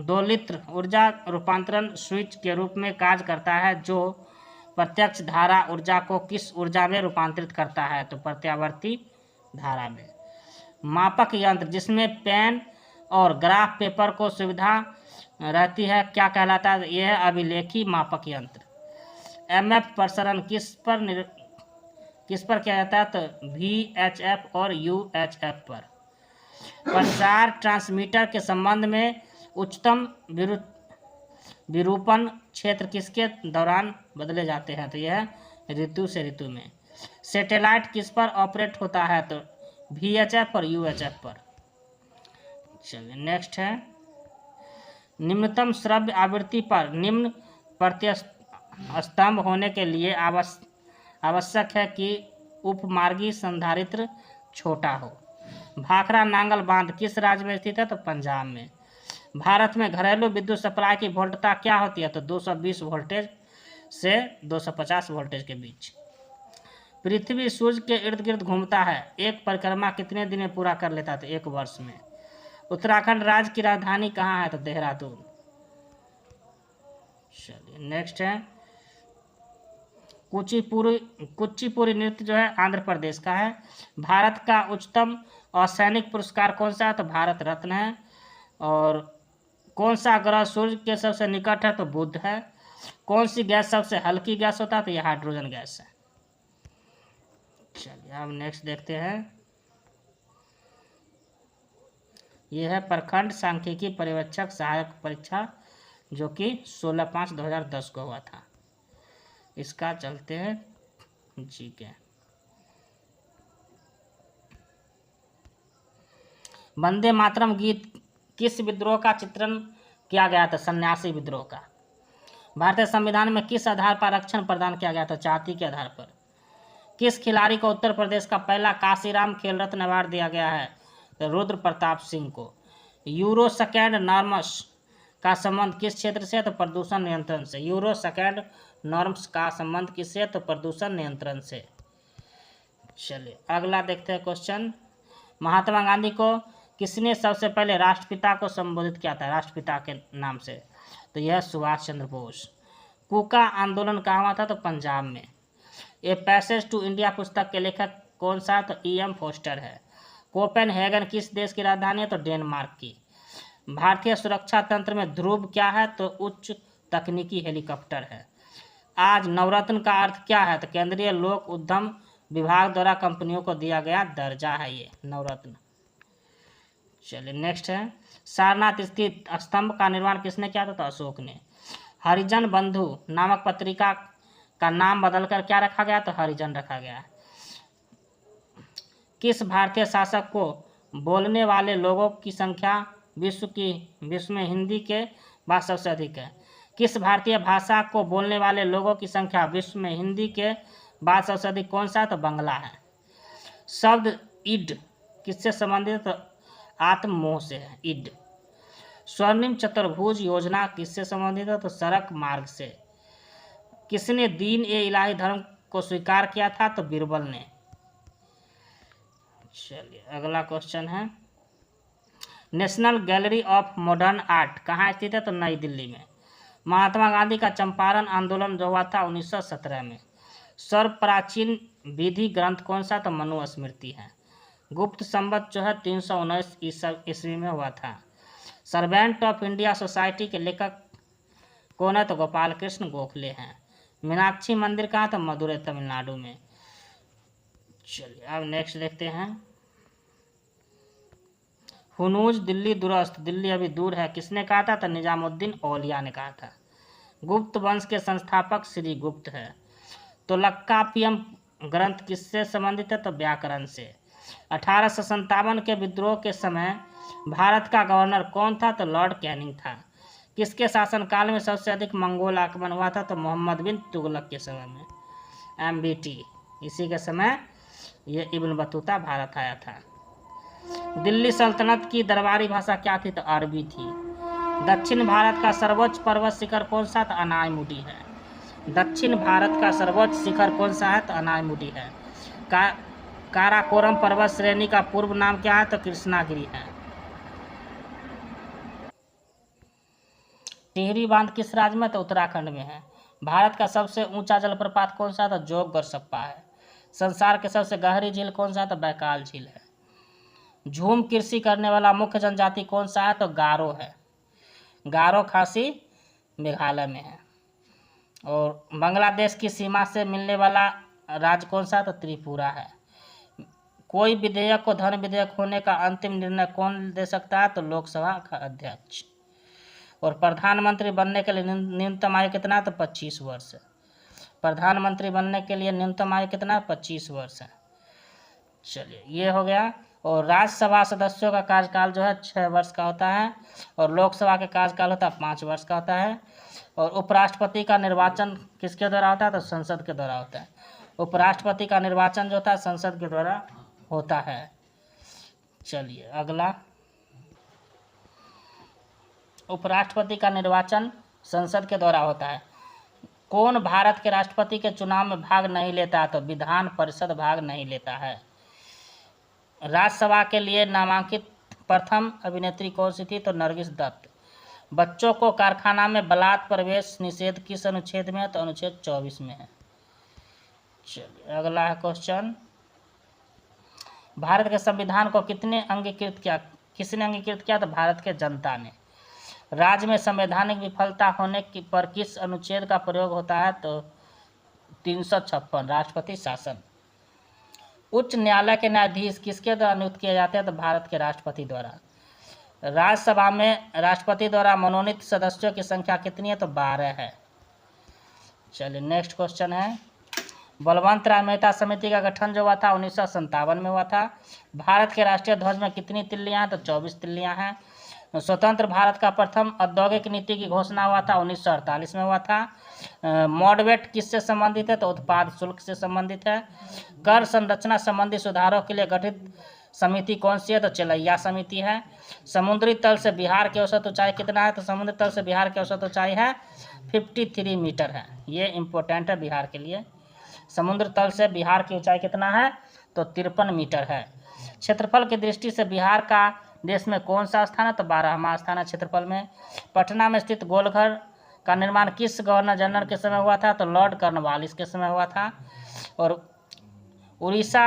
दोलित्र ऊर्जा रूपांतरण स्विच के रूप में कार्य करता है जो प्रत्यक्ष धारा ऊर्जा को किस ऊर्जा में रूपांतरित करता है? तो प्रत्यावर्ती धारा में। मापक यंत्र जिसमें पेन और ग्राफ पेपर को सुविधा रहती है क्या कहलाता है? यह अभिलेखी मापक यंत्र। MF प्रसारण किस पर किया जाता है? तो VHF और UHF पर। प्रसार ट्रांसमीटर के संबंध में उच्चतम विरूपण क्षेत्र किसके दौरान बदले जाते हैं? तो यह ऋतु से ऋतु में। सैटेलाइट किस पर ऑपरेट होता है? तो VHF और UHF पर। चलिए नेक्स्ट है, निम्नतम श्रव्य आवृत्ति पर निम्न प्रतिस्तंभ होने के लिए आवश्यक है कि उपमार्गी संधारित्र छोटा हो। भाखड़ा नांगल बांध किस राज्य में स्थित है? तो पंजाब में। भारत में घरेलू विद्युत सप्लाई की वोल्टता क्या होती है? तो 220 वोल्टेज से 250 वोल्टेज के बीच। पृथ्वी सूर्य के इर्द गिर्द घूमता है, एक परिक्रमा कितने दिन में पूरा कर लेता है? तो 1 वर्ष में। उत्तराखंड राज्य की राजधानी कहाँ है? तो देहरादून। चलिए नेक्स्ट है, कुचिपुड़ी नृत्य जो है आंध्र प्रदेश का है। भारत का उच्चतम असैनिक पुरस्कार कौन सा है? तो भारत रत्न है। और कौन सा ग्रह सूर्य के सबसे निकट है? तो बुध है। कौन सी गैस सबसे हल्की गैस होता है? तो यह हाइड्रोजन गैस है। चलिए अब नेक्स्ट देखते हैं, यह है प्रखंड सांख्यिकी पर्यवेक्षक सहायक परीक्षा जो कि 16/5/2010 को हुआ था। इसका चलते हैं जी के। वंदे मातरम गीत किस विद्रोह का चित्रण किया गया था? सन्यासी विद्रोह का। भारतीय संविधान में किस आधार पर आरक्षण प्रदान किया गया था? जाति के आधार पर। किस खिलाड़ी को उत्तर प्रदेश का पहला काशीराम खेल रत्न अवार्ड दिया गया है? तो रुद्र प्रताप सिंह को। यूरो सेकेंड नॉर्म्स का संबंध किस क्षेत्र से? तो प्रदूषण नियंत्रण से। यूरो सेकेंड नॉर्म्स का संबंध किससे? तो प्रदूषण नियंत्रण से। चलिए अगला देखते हैं क्वेश्चन, महात्मा गांधी को किसने सबसे पहले राष्ट्रपिता को संबोधित किया था? राष्ट्रपिता के नाम से। तो यह सुभाष चंद्र बोस। कूका आंदोलन कहाँ हुआ था? तो पंजाब में। ए पैसेज टू इंडिया पुस्तक के लेखक कौन सा? तो E.M. फोस्टर है। कोपेनहेगन किस देश की राजधानी है? तो डेनमार्क की। भारतीय सुरक्षा तंत्र में ध्रुव क्या है? तो उच्च तकनीकी हेलीकॉप्टर है। आज नवरत्न का अर्थ क्या है? तो केंद्रीय लोक उद्यम विभाग द्वारा कंपनियों को दिया गया दर्जा है ये नवरत्न। चलिए नेक्स्ट है, सारनाथ स्थित स्तंभ का निर्माण किसने किया था? तो अशोक ने। हरिजन बंधु नामक पत्रिका का नाम बदलकर क्या रखा गया? तो हरिजन रखा गया। किस भारतीय शासक को बोलने वाले लोगों की संख्या विश्व में हिंदी के बाद सबसे अधिक है? किस भारतीय भाषा को बोलने वाले लोगों की संख्या विश्व में हिंदी के बाद सबसे अधिक कौन सा? तो बांग्ला है। शब्द इड किससे संबंधित? तो आत्ममोह से है इड। स्वर्णिम चतुर्भुज योजना किससे संबंधित है? तो सड़क मार्ग से। किसने दीन ए इलाही धर्म को स्वीकार किया था? तो बीरबल ने। चलिए अगला क्वेश्चन है, national gallery of modern art कहाँ स्थित है? तो नई दिल्ली में। महात्मा गांधी का चंपारण आंदोलन जो हुआ था 1917 में। सर्व प्राचीन विधि ग्रंथ कौन सा? तो मनुस्मृति है। गुप्त संवत जो है 319 ईस्वी में हुआ था। सर्वेंट ऑफ इंडिया सोसाइटी के लेखक कौन है? तो गोपाल कृष्ण गोखले हैं। मीनाक्षी मंदिर कहाँ? तो मदुरै तमिलनाडु में। चलिए अब नेक्स्ट देखते हैं, हुनूज दिल्ली दुरस्त, दिल्ली अभी दूर है, किसने कहा था? तो निजामुद्दीन औलिया ने कहा था। गुप्त वंश के संस्थापक श्री गुप्त है। तो लक्कापियम ग्रंथ किससे संबंधित है? तो व्याकरण से। 1857 के विद्रोह के समय भारत का गवर्नर कौन था? तो लॉर्ड कैनिंग था। किसके शासनकाल में सबसे अधिक मंगोल आक्रमण हुआ था? तो मोहम्मद बिन तुगलक के समय में, MBT, इसी के समय ये इब्न बतूता भारत आया था। दिल्ली सल्तनत की दरबारी भाषा क्या थी? तो अरबी थी। दक्षिण भारत का सर्वोच्च पर्वत शिखर कौन सा? तो अनायमुडी है। दक्षिण भारत का सर्वोच्च शिखर कौन सा है? तो अनायमुडी है। काराकोरम पर्वत श्रेणी का पूर्व नाम क्या है? तो कृष्णागिरी है। टिहरी बांध किस राज्य में? तो उत्तराखंड में है। भारत का सबसे ऊंचा जलप्रपात कौन सा? तो जोग गढ़सप्पा है। संसार के सबसे गहरी झील कौन सा? तो बैकाल झील है। झूम कृषि करने वाला मुख्य जनजाति कौन सा है? तो गारो है। गारो खासी मेघालय में है। और बांग्लादेश की सीमा से मिलने वाला राज्य कौन सा? तो त्रिपुरा है। कोई विधेयक को धन विधेयक होने का अंतिम निर्णय कौन दे सकता है? तो लोकसभा का अध्यक्ष। और प्रधानमंत्री बनने के लिए न्यूनतम आयु कितना है? तो 25 वर्ष है। प्रधानमंत्री बनने के लिए न्यूनतम आयु कितना है? 25 वर्ष है। चलिए ये हो गया। और राज्यसभा सदस्यों का कार्यकाल जो है 6 वर्ष का होता है, और लोकसभा का कार्यकाल होता है 5 वर्ष का होता है। और उपराष्ट्रपति का निर्वाचन किसके द्वारा होता है? तो संसद के द्वारा होता है। उपराष्ट्रपति का निर्वाचन जो होता है संसद के द्वारा होता है। चलिए अगला, उपराष्ट्रपति का निर्वाचन संसद के द्वारा होता है। कौन भारत के राष्ट्रपति के चुनाव में भाग नहीं लेता? तो विधान परिषद भाग नहीं लेता है। राज्यसभा के लिए नामांकित प्रथम अभिनेत्री कौन सी थी? तो नरगिस दत्त। बच्चों को कारखाना में बलात् प्रवेश निषेध किस अनुच्छेद में है? तो अनुच्छेद 24 में है। चलिए अगला है क्वेश्चन, भारत के संविधान को किसने अंगीकृत किया? तो भारत के जनता ने। राज्य में संवैधानिक विफलता होने पर किस अनुच्छेद का प्रयोग होता है? तो 356 राष्ट्रपति शासन। उच्च न्यायालय के न्यायाधीश किसके द्वारा नियुक्त किए जाते हैं? तो भारत के राष्ट्रपति द्वारा। राज्यसभा में राष्ट्रपति द्वारा मनोनीत सदस्यों की संख्या कितनी है? तो 12 है। चलिए नेक्स्ट क्वेश्चन है, बलवंत राय मेहता समिति का गठन जो हुआ था 1957 में हुआ था। भारत के राष्ट्रीय ध्वज में कितनी तिल्लियां हैं? तो 24 तिल्लियां हैं। स्वतंत्र भारत का प्रथम औद्योगिक नीति की घोषणा हुआ था 1948 में हुआ था। मॉडवेट किससे संबंधित है? तो उत्पाद शुल्क से संबंधित है। कर संरचना संबंधी सुधारों के लिए गठित समिति कौन सी है? तो चेलैया समिति है। समुद्री तल से बिहार की औसत ऊंचाई कितना है? तो समुद्री तल से बिहार की औसत ऊंचाई है 53 मीटर है। ये इम्पोर्टेंट है बिहार के लिए। समुद्र तल से बिहार की ऊंचाई कितना है? तो 53 मीटर है। क्षेत्रफल की दृष्टि से बिहार का देश में कौन सा स्थान है? तो 12वां स्थान है क्षेत्रफल में। पटना में स्थित गोलघर का निर्माण किस गवर्नर जनरल के समय हुआ था? तो लॉर्ड कॉर्नवालिस के समय हुआ था। और उड़ीसा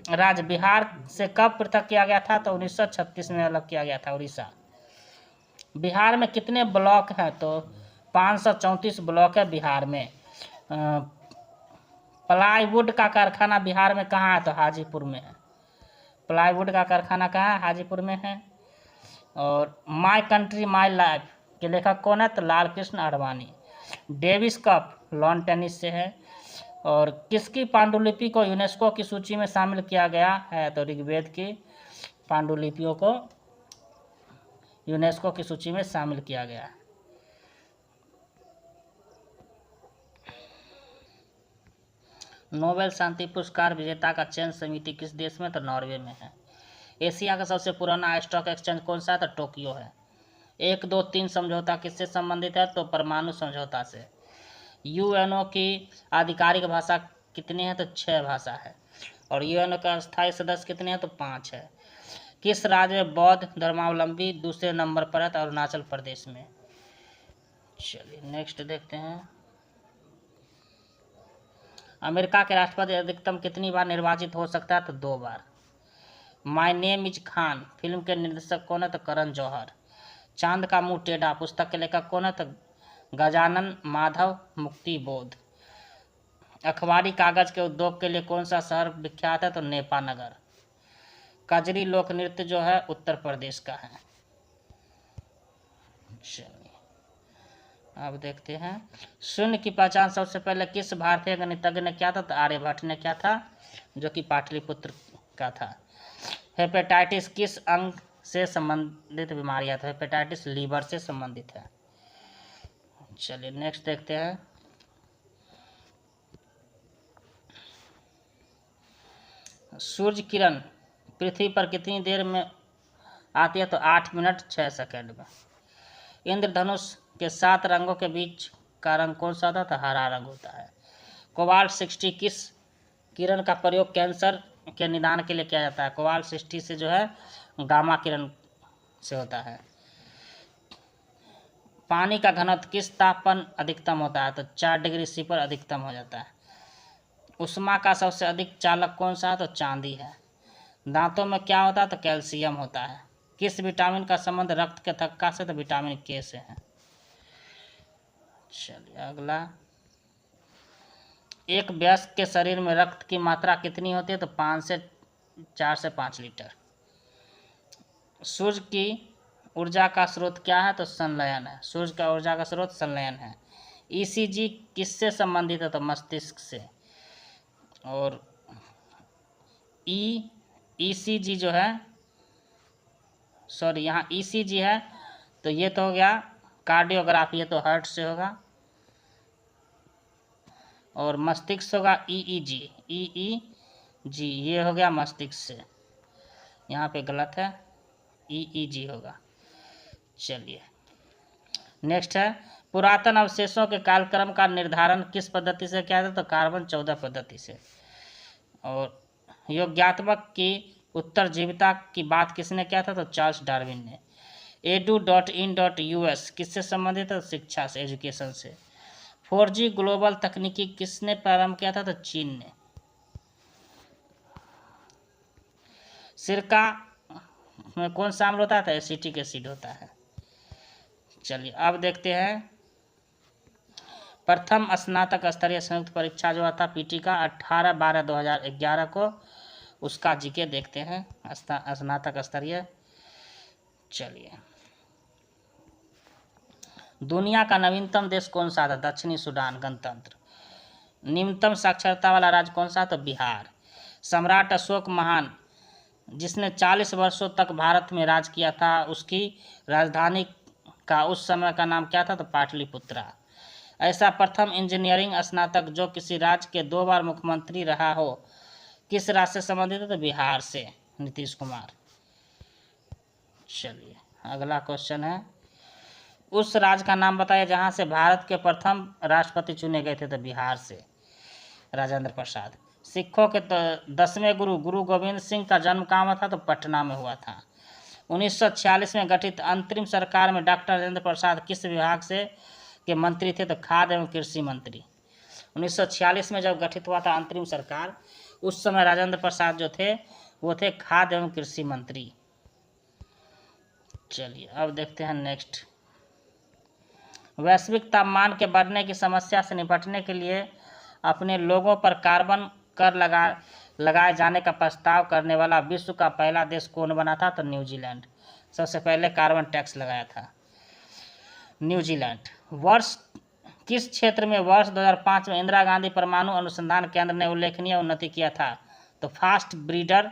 राज्य बिहार से कब पृथक किया गया था? तो 1936 में अलग किया गया था उड़ीसा। बिहार में कितने ब्लॉक हैं? तो 534 ब्लॉक है बिहार में। प्लाईवुड का कारखाना बिहार में कहाँ है? तो हाजीपुर में है। प्लाईवुड का कारखाना कहाँ है? हाजीपुर में है। और माय कंट्री माय लाइफ के लेखक कौन है? तो Lal Krishna Advani. Davis cup lawn tennis से है। और किसकी पांडुलिपि को यूनेस्को की सूची में शामिल किया गया है? तो ऋग्वेद की पांडुलिपियों को यूनेस्को की सूची में शामिल किया गया है। नोबेल शांति पुरस्कार विजेता का चयन समिति किस देश में? तो नॉर्वे में है। एशिया का सबसे पुराना स्टॉक एक्सचेंज कौन सा है? तो टोक्यो है। 1, 2, 3 समझौता किससे संबंधित है? तो परमाणु समझौता से। यूएनओ की आधिकारिक भाषा कितनी है? तो 6 भाषा है। और यूएनओ का स्थायी सदस्य कितने हैं? तो 5 है। किस राज्य में बौद्ध धर्मावलंबी दूसरे नंबर पर है? तो अरुणाचल प्रदेश में। चलिए नेक्स्ट देखते हैं। अमेरिका के राष्ट्रपति अधिकतम कितनी बार निर्वाचित हो सकता है? तो 2 बार। My name is Khan film के निर्देशक कौन है? तो करण जौहर। चांद का मुंह टेढ़ा पुस्तक के लेखक कौन है? तो गजानन माधव मुक्तिबोध। अखबारी कागज के उद्योग के लिए कौन सा शहर विख्यात है? तो नेपानगर। कजरी लोक नृत्य जो है उत्तर प्रदेश का है। चलिए अब देखते हैं। शून्य की पहचान सबसे पहले किस भारतीय गणितज्ञ ने किया था? तो आर्यभट्ट ने किया था, जो कि पाटलिपुत्र का था। हेपेटाइटिस किस अंग से संबंधित बीमारी है? तो हेपेटाइटिस लीवर से संबंधित है। चलिए नेक्स्ट देखते हैं। सूर्य किरण पृथ्वी पर कितनी देर में आती है? तो 8 मिनट 6 सेकंड में। इंद्रधनुष के 7 रंगों के बीच का रंग कौन सा होता है? तो हरा रंग होता है। कोबाल्ट 60 किस किरण का प्रयोग कैंसर के निदान के लिए किया जाता है? कोबाल्ट 60 से जो है गामा किरण से होता है। पानी का घनत्व किस तापमान अधिकतम होता है? तो 4 डिग्री सी पर अधिकतम हो जाता है। उष्मा का सबसे अधिक चालक कौन सा है? तो चांदी है। दांतों में क्या होता है? तो कैल्शियम होता है। किस विटामिन का संबंध रक्त के थक्का से? तो विटामिन के से है। चलिए अगला। एक वयस्क के शरीर में रक्त की मात्रा कितनी होती है? तो 4 से 5 लीटर। सूर्य की ऊर्जा का स्रोत क्या है? तो संलयन है। सूर्य का ऊर्जा का स्रोत संलयन है। ईसीजी किससे संबंधित है? तो मस्तिष्क से। और ईसीजी जो है, सॉरी यहाँ ईसीजी है तो ये तो हो गया कार्डियोग्राफी, ये तो हार्ट से होगा। और मस्तिष्क होगा ईईजी ये हो गया मस्तिष्क से। यहाँ पे गलत है, ईईजी होगा। चलिए नेक्स्ट है। पुरातन अवशेषों के कालक्रम का निर्धारण किस पद्धति से किया जाता? तो कार्बन 14 पद्धति से। और योग्यात्मक की उत्तरजीविता की बात किसने किया था? तो चार्ल्स डार्विन ने। edu.in.us किससे संबंधित है? शिक्षा से, एजुकेशन से। 4G ग्लोबल तकनीकी किसने प्रारंभ किया था? तो चीन ने। सिरका में कौन सा अम्ल होता है? तो एसिटिक एसिड होता है। चलिए अब देखते हैं। प्रथम स्नातक स्तरीय संयुक्त परीक्षा जो था पीटी का 18/12/2011 को, उसका जीके देखते हैं स्नातक स्तरीय। चलिए दुनिया का नवीनतम देश कौन सा था? दक्षिणी सूडान गणतंत्र। निम्नतम साक्षरता वाला राज्य कौन सा? तो बिहार। सम्राट अशोक महान जिसने 40 वर्षों तक भारत में राज किया था, उसकी राजधानी का उस समय का नाम क्या था? तो पाटलिपुत्रा। ऐसा प्रथम इंजीनियरिंग स्नातक जो किसी राज्य के 2 बार मुख्यमंत्री रहा हो, किस राज्य से संबंधित है? तो बिहार से, नीतीश कुमार। चलिए अगला क्वेश्चन है। उस राज्य का नाम बताइए जहां से भारत के प्रथम राष्ट्रपति चुने गए थे? तो बिहार से, राजेंद्र प्रसाद। सिखों के 10वें गुरु गुरु गोविंद सिंह का जन्म कहाँ हुआ था? तो पटना में हुआ था। 1946 में गठित अंतरिम सरकार में डॉक्टर राजेंद्र प्रसाद किस विभाग से के मंत्री थे? तो खाद्य एवं कृषि मंत्री। 1946 में जब गठित हुआ था अंतरिम सरकार, उस समय राजेंद्र प्रसाद जो थे वो थे खाद्य एवं कृषि मंत्री। चलिए अब देखते हैं नेक्स्ट। वैश्विक तापमान के बढ़ने की समस्या से निपटने के लिए अपने लोगों पर कार्बन कर लगाए जाने का प्रस्ताव करने वाला विश्व का पहला देश कौन बना था? तो न्यूजीलैंड। सबसे पहले कार्बन टैक्स लगाया था न्यूजीलैंड। वर्ष किस क्षेत्र में वर्ष 2005 में इंदिरा गांधी परमाणु अनुसंधान केंद्र ने उल्लेखनीय उन्नति किया था? तो फास्ट ब्रीडर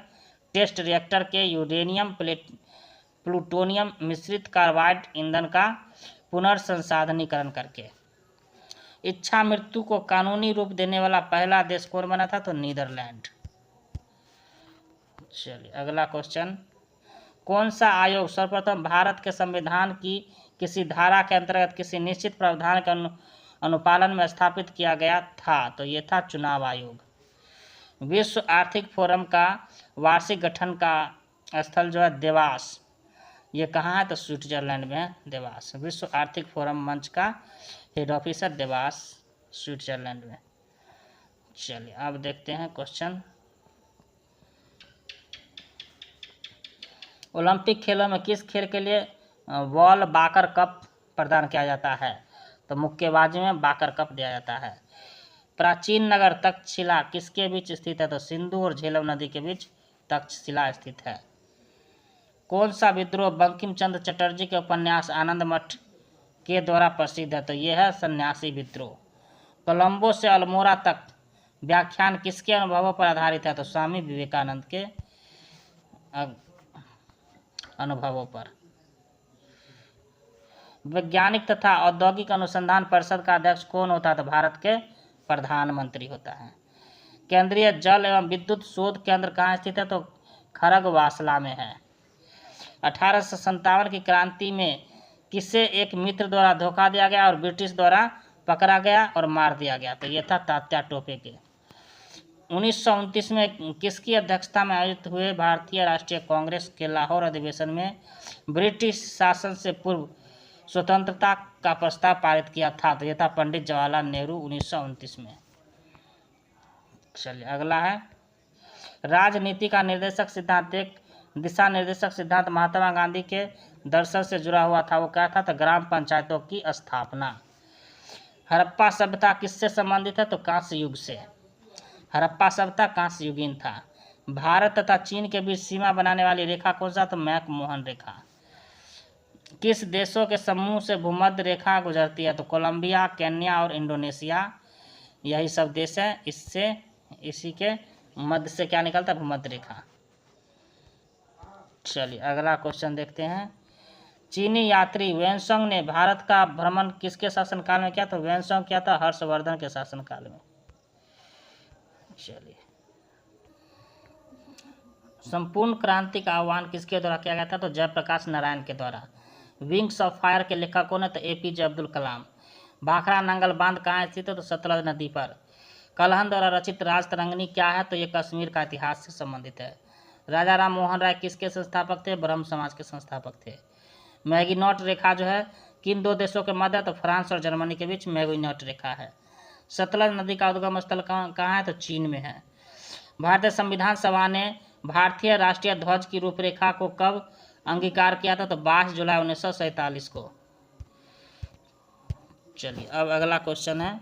टेस्ट रिएक्टर के यूरेनियम प्लूटोनियम मिश्रित कार्बाइड ईंधन का पुनर्संसाधनीकरण करके। इच्छा मृत्यु को कानूनी रूप देने वाला पहला देश कौन बना था? तो नीदरलैंड। चलिए अगला क्वेश्चन। कौन सा आयोग सर्वप्रथम भारत के संविधान की किसी धारा के अंतर्गत किसी निश्चित प्रावधान के अनुपालन में स्थापित किया गया था? तो ये था चुनाव आयोग। विश्व आर्थिक फोरम का वार्षिक गठन का स्थल जो है देवास, ये कहाँ है? तो स्विट्जरलैंड में है देवास। विश्व आर्थिक फोरम मंच का हेड ऑफिस है देवास, स्विट्जरलैंड में। चलिए अब देखते हैं क्वेश्चन। ओलंपिक खेलों में किस खेल के लिए वॉल बाकर कप प्रदान किया जाता है? तो मुक्केबाजी में बाकर कप दिया जाता है। प्राचीन नगर तक्षशिला किसके बीच स्थित है? तो सिंधु और झेलम नदी के बीच तक्षशिला स्थित है। कौन सा विद्रोह बंकिम चंद्र चटर्जी के उपन्यास आनंद मठ के द्वारा प्रसिद्ध है? तो यह है सन्यासी विद्रोह। कोलंबो से अल्मोड़ा तक व्याख्यान किसके अनुभवों पर आधारित है? तो स्वामी विवेकानंद के अनुभवों पर। वैज्ञानिक तथा औद्योगिक अनुसंधान परिषद का अध्यक्ष कौन होता है? तो भारत के प्रधानमंत्री होता है। केंद्रीय जल एवं विद्युत शोध केंद्र कहाँ स्थित है? तो खड़गवासला में है। 1857 की क्रांति में किसे एक मित्र द्वारा धोखा दिया गया और ब्रिटिश द्वारा पकड़ा गया और मार दिया गया? तो यह था तात्या टोपे के। 1929 में किसकी अध्यक्षता में आयोजित हुए भारतीय राष्ट्रीय कांग्रेस के लाहौर अधिवेशन में ब्रिटिश शासन से पूर्व स्वतंत्रता का प्रस्ताव पारित किया था? तो यह था पंडित जवाहरलाल नेहरू 1929 में। चलिए अगला है, राजनीति का निर्देशक सिद्धांत। एक दिशा निर्देशक सिद्धांत महात्मा गांधी के दर्शन से जुड़ा हुआ था, वो क्या था? तो ग्राम पंचायतों की स्थापना। हड़प्पा सभ्यता किससे संबंधित है? तो कांस्य युग से। हड़प्पा सभ्यता कांस्य युगीन था। भारत तथा चीन के बीच सीमा बनाने वाली रेखा कौन सा? तो मैक-मोहन रेखा। किस देशों के समूह से भूमध्य रेखा गुजरती है? तो कोलंबिया, केन्या और इंडोनेशिया, यही सब देश हैं। इससे इसी के मध्य से क्या निकलता है? भूमध्य रेखा। चलिए अगला क्वेश्चन देखते हैं। चीनी यात्री वेनसोंग ने भारत का भ्रमण किसके शासनकाल में किया? तो वेनसोंग किया था हर्षवर्धन के शासनकाल में। चलिए, संपूर्ण क्रांति का आह्वान किसके द्वारा किया गया था? तो जयप्रकाश नारायण के द्वारा। विंग्स ऑफ फायर के लेखक कौन है? तो APJ अब्दुल कलाम। भाखड़ा नंगल बांध कहाँ स्थित है? तो सतलज नदी पर। कलहन द्वारा रचित राजतरंगिणी क्या है? तो ये कश्मीर का इतिहास से संबंधित है। राजा राम मोहन राय किसके संस्थापक थे? ब्रह्म समाज के संस्थापक थे। मैगिनॉट रेखा जो है किन दो देशों के मध्य है? तो फ्रांस और जर्मनी के बीच मैगिनॉट रेखा है। सतलज नदी का उद्गम स्थल कहाँ है? तो चीन में है। भारतीय संविधान सभा ने भारतीय राष्ट्रीय ध्वज की रूपरेखा को कब अंगीकार किया था? तो 22 जुलाई 1947 को। चलिए अब अगला क्वेश्चन है,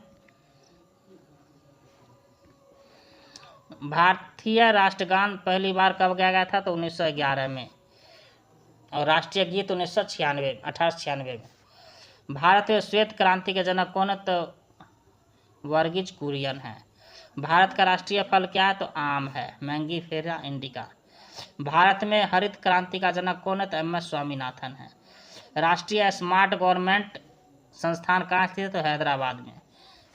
भारतीय राष्ट्रगान पहली बार कब गाया गया था? तो 1911 में। और राष्ट्रीय गीत 1896 में। भारत में श्वेत क्रांति के जनक कौन है? तो वर्गीज कुरियन है। भारत का राष्ट्रीय फल क्या है? तो आम है, मैंगीफेरा इंडिका। भारत में हरित क्रांति का जनक कौन है? तो MS स्वामीनाथन है। राष्ट्रीय स्मार्ट गवर्नमेंट संस्थान कहाँ स्थित है? तो हैदराबाद में।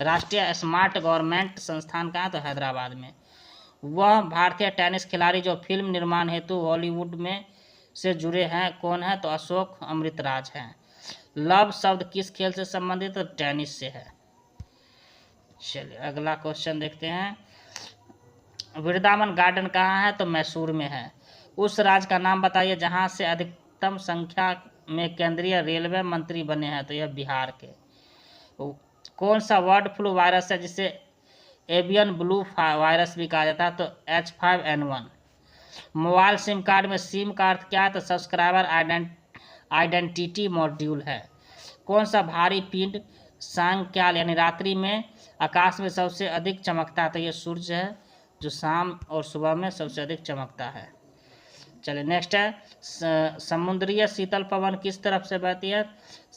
राष्ट्रीय स्मार्ट गवर्नमेंट संस्थान कहाँ है? तो हैदराबाद में। वह भारतीय टेनिस खिलाड़ी जो फिल्म निर्माण हेतु हॉलीवुड में से जुड़े हैं कौन है? तो अशोक अमृतराज हैं। लव शब्द किस खेल से संबंधित? तो टेनिस से है। चलिए अगला क्वेश्चन देखते हैं, वृंदावन गार्डन कहाँ है? तो मैसूर में है। उस राज्य का नाम बताइए जहाँ से अधिकतम संख्या में केंद्रीय रेलवे मंत्री बने हैं? तो यह बिहार के। कौन सा बर्ड फ्लू वायरस है जिसे एवियन ब्लू वायरस भी कहा जाता है? तो H5N1। मोबाइल सिम कार्ड में सिम का अर्थ क्या है? तो सब्सक्राइबर आइडेंटिटी मॉड्यूल है। कौन सा भारी पिंड सायंकाल यानी रात्रि में आकाश में सबसे अधिक चमकता है? तो ये सूर्य है, जो शाम और सुबह में सबसे अधिक चमकता है। चलिए नेक्स्ट है, समुद्रीय शीतल पवन किस तरफ से बहती है?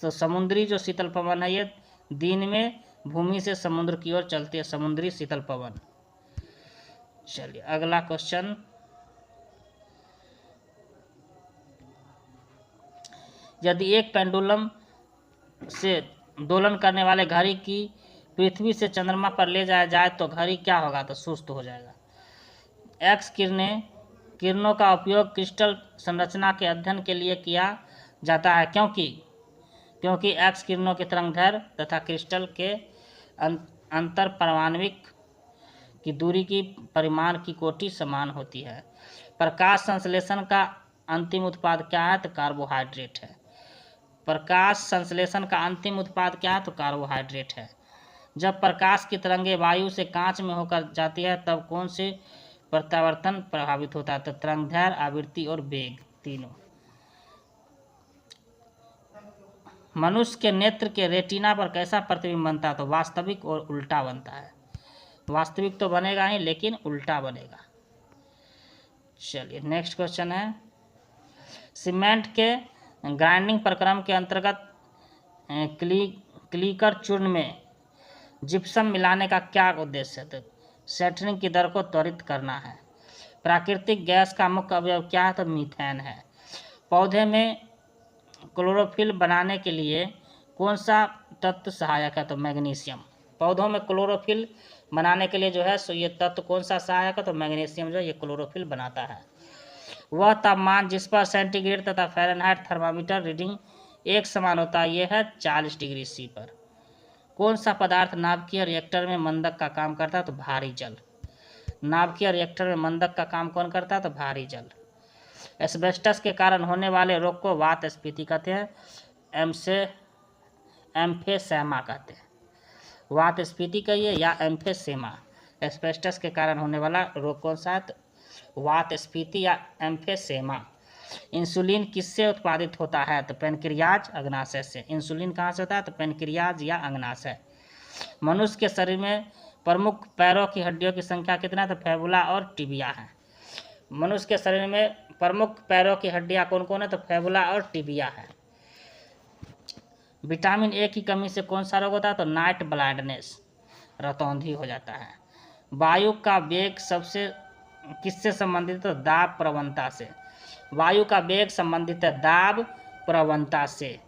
तो समुद्री जो शीतल पवन है ये दिन में भूमि से समुद्र की ओर चलती है, समुद्री शीतल पवन। चलिए अगला क्वेश्चन, यदि एक पेंडुलम से दोलन करने वाले घड़ी की पृथ्वी से चंद्रमा पर ले जाया जाए तो घड़ी क्या होगा? तो सुस्त हो जाएगा। एक्स किरणें किरणों का उपयोग क्रिस्टल संरचना के अध्ययन के लिए किया जाता है, क्योंकि एक्स किरणों के तरंगदैर्घ्य तथा क्रिस्टल के अंतर परमाणविक की दूरी की परिमाण की कोटि समान होती है। प्रकाश संश्लेषण का अंतिम उत्पाद क्या है? तो कार्बोहाइड्रेट है। प्रकाश संश्लेषण का अंतिम उत्पाद क्या है? तो कार्बोहाइड्रेट है। जब प्रकाश की तरंगें वायु से कांच में होकर जाती है तब कौन से प्रत्यावर्तन प्रभावित होता है? तो तरंगदैर्घ्य, आवृत्ति और वेग, तीनों। मनुष्य के नेत्र के रेटिना पर कैसा प्रतिबिंब बनता है? तो वास्तविक और उल्टा बनता है। वास्तविक तो बनेगा ही, लेकिन उल्टा बनेगा। चलिए नेक्स्ट क्वेश्चन है, सीमेंट के ग्राइंडिंग प्रक्रम के अंतर्गत क्लीकर चूर्ण में जिप्सम मिलाने का क्या उद्देश्य है? तो सेटरिंग की दर को त्वरित करना है। प्राकृतिक गैस का मुख्य अवयव क्या है? तो मीथेन है। पौधे में क्लोरोफिल बनाने के लिए कौन सा तत्व सहायक है? तो मैग्नीशियम। पौधों में क्लोरोफिल बनाने के लिए जो है सो ये तत्व कौन सा सहायक है? तो मैग्नीशियम जो ये क्लोरोफिल बनाता है। वह तापमान जिस पर सेंटीग्रेड तथा फ़ारेनहाइट थर्मामीटर रीडिंग एक समान होता है, यह है 40 डिग्री सी पर। कौन सा पदार्थ नाभिकीय रिएक्टर में मंदक का काम करता है? तो भारी जल। नाभिकीय रिएक्टर में मंदक का काम कौन करता है? तो भारी जल। एस्बेस्टस के कारण होने वाले रोग को वात स्फीति कहते हैं, एम्फेसेमा कहते हैं। वात स्फीति कहिए या एम्फेसेमा। एस्बेस्टस के कारण होने वाला रोग कौन सा है? तो वात स्फीति या एम्फेसेमा। इंसुलिन किससे उत्पादित होता है? तो पेनक्रियाज, अग्नाशय से। इंसुलिन कहाँ से होता है? तो पेनक्रियाज या अग्नाशय। मनुष्य के शरीर में प्रमुख पैरों की हड्डियों की संख्या कितना है? तो फैबुला और टिबिया है। मनुष्य के शरीर में प्रमुख पैरों की हड्डियां कौन कौन है? तो फैबुला और टिबिया है। विटामिन ए की कमी से कौन सा रोग होता है? तो नाइट ब्लाइंडनेस, रतौंधी हो जाता है। वायु का वेग किससे संबंधित है? तो दाब प्रवणता से। वायु का वेग संबंधित है दाब प्रवणता से।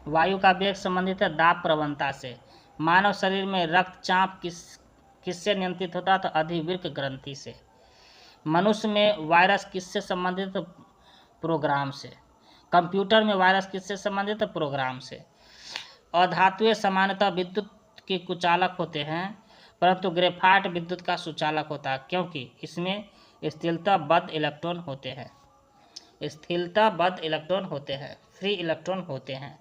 वायु का वेग संबंधित है दाब प्रवणता से। मानव शरीर में रक्तचाप किससे नियंत्रित होता है? तो अधिवृक्क ग्रंथि से। मनुष्य में वायरस किससे संबंधित? प्रोग्राम से। कंप्यूटर में वायरस किससे संबंधित? प्रोग्राम से। अधातुएं सामान्यतः विद्युत के कुचालक होते हैं, परंतु ग्रेफाइट विद्युत का सुचालक होता है, क्योंकि इसमें स्थिरताबद्ध इलेक्ट्रॉन होते हैं। स्थिरताबद्ध इलेक्ट्रॉन होते हैं, फ्री इलेक्ट्रॉन होते हैं।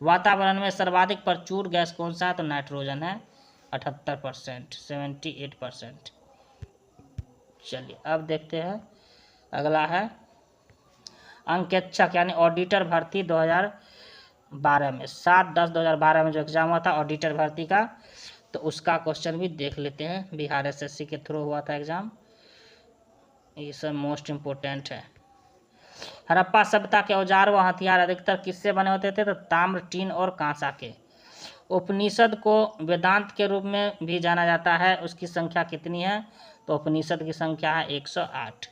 वातावरण में सर्वाधिक प्रचुर गैस कौन सा है? तो नाइट्रोजन है, 78%, 78%। चलिए अब देखते हैं, अगला है अंकेक्षक यानी ऑडिटर भर्ती 2012 में 7/10/2012 में जो एग्जाम हुआ था ऑडिटर भर्ती का, तो उसका क्वेश्चन भी देख लेते हैं। बिहार एसएससी के थ्रू हुआ था एग्जाम, ये सब मोस्ट इम्पोर्टेंट है। हड़प्पा सभ्यता के औजार व हथियार अधिकतर किससे बने होते थे? तो ताम्र, टीन और कांसा के। उपनिषद को वेदांत के रूप में भी जाना जाता है, उसकी संख्या कितनी है? तो उपनिषद की संख्या है 108।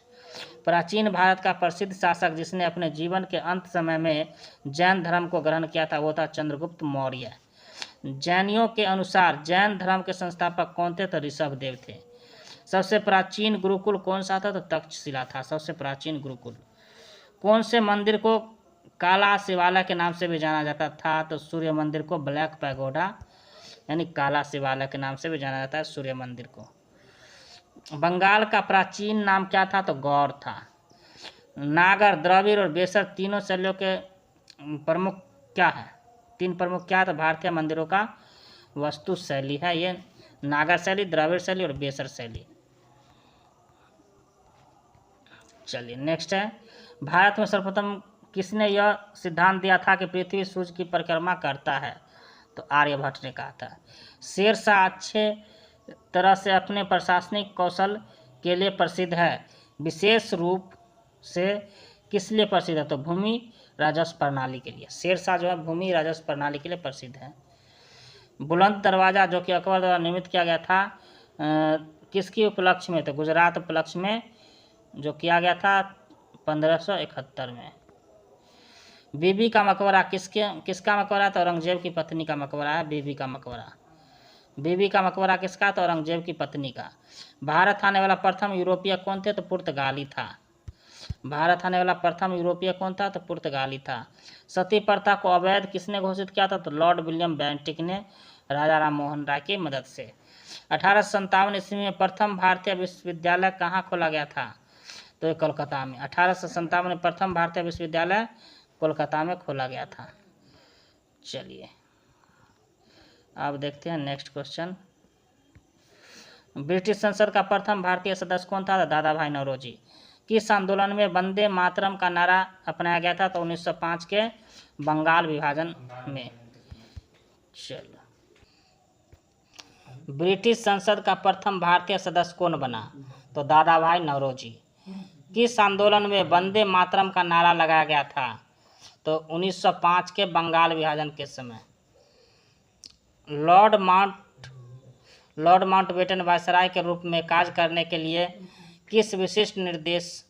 प्राचीन भारत का प्रसिद्ध शासक जिसने अपने जीवन के अंत समय में जैन धर्म को ग्रहण किया था वो था चंद्रगुप्त मौर्य। जैनियों के अनुसार जैन धर्म के संस्थापक कौन थे? तो ऋषभदेव थे। सबसे प्राचीन गुरुकुल कौन सा था? तो तक्षशिला था सबसे प्राचीन गुरुकुल। कौन से मंदिर को काला शिवालय के नाम से भी जाना जाता था? तो सूर्य मंदिर को ब्लैक पैगोडा यानी काला शिवालय के नाम से भी जाना जाता है सूर्य मंदिर को। बंगाल का प्राचीन नाम क्या था? तो गौड़ था। नागर, द्रविड़ और बेसर तीनों शैलियों के प्रमुख क्या है? तीन प्रमुख क्या है? तो भारतीय मंदिरों का वास्तु शैली है ये नागर शैली, द्रविड़ शैली और बेसर शैली। चलिए नेक्स्ट है, भारत में सर्वप्रथम किसने यह सिद्धांत दिया था कि पृथ्वी सूर्य की परिक्रमा करता है? तो आर्यभट्ट ने कहा था। शेरशाह अच्छे तरह से अपने प्रशासनिक कौशल के लिए प्रसिद्ध है, विशेष रूप से किस लिए प्रसिद्ध है? तो भूमि राजस्व प्रणाली के लिए। शेरशाह जो है भूमि राजस्व प्रणाली के लिए प्रसिद्ध है। बुलंद दरवाज़ा जो कि अकबर द्वारा निर्मित किया गया था किसकी उपलक्ष्य में? तो गुजरात उपलक्ष्य में जो किया गया था 1571 में। बीबी का मकबरा किसका मकबरा? तो औरंगजेब की पत्नी का मकबरा है बीबी का मकबरा। बीबी का मकबरा किसका? तो औरंगजेब की पत्नी का। भारत आने वाला प्रथम यूरोपीय कौन थे? तो पुर्तगाली था। भारत आने वाला प्रथम यूरोपीय कौन था? तो पुर्तगाली था। सती प्रथा को अवैध किसने घोषित किया था? तो लॉर्ड विलियम बेंटिक ने राजा राम मोहन राय की मदद से। 1857 ईस्वी में प्रथम भारतीय विश्वविद्यालय कहाँ खोला गया था? तो ये कोलकाता में। 1857 में प्रथम भारतीय विश्वविद्यालय कोलकाता में खोला गया था। चलिए अब देखते हैं नेक्स्ट क्वेश्चन। ब्रिटिश संसद का प्रथम भारतीय सदस्य कौन था? दादा भाई नौरोजी। किस आंदोलन में वंदे मातरम का नारा अपनाया गया था? तो 1905 के बंगाल विभाजन में। चलो, ब्रिटिश संसद का प्रथम भारतीय सदस्य कौन बना? तो दादा भाई नौरोजी। किस आंदोलन में वंदे मातरम का नारा लगाया गया था? तो 1905 के बंगाल विभाजन के समय। लॉर्ड माउंटबेटन वायसराय के रूप में कार्य करने के लिए किस विशिष्ट निर्देश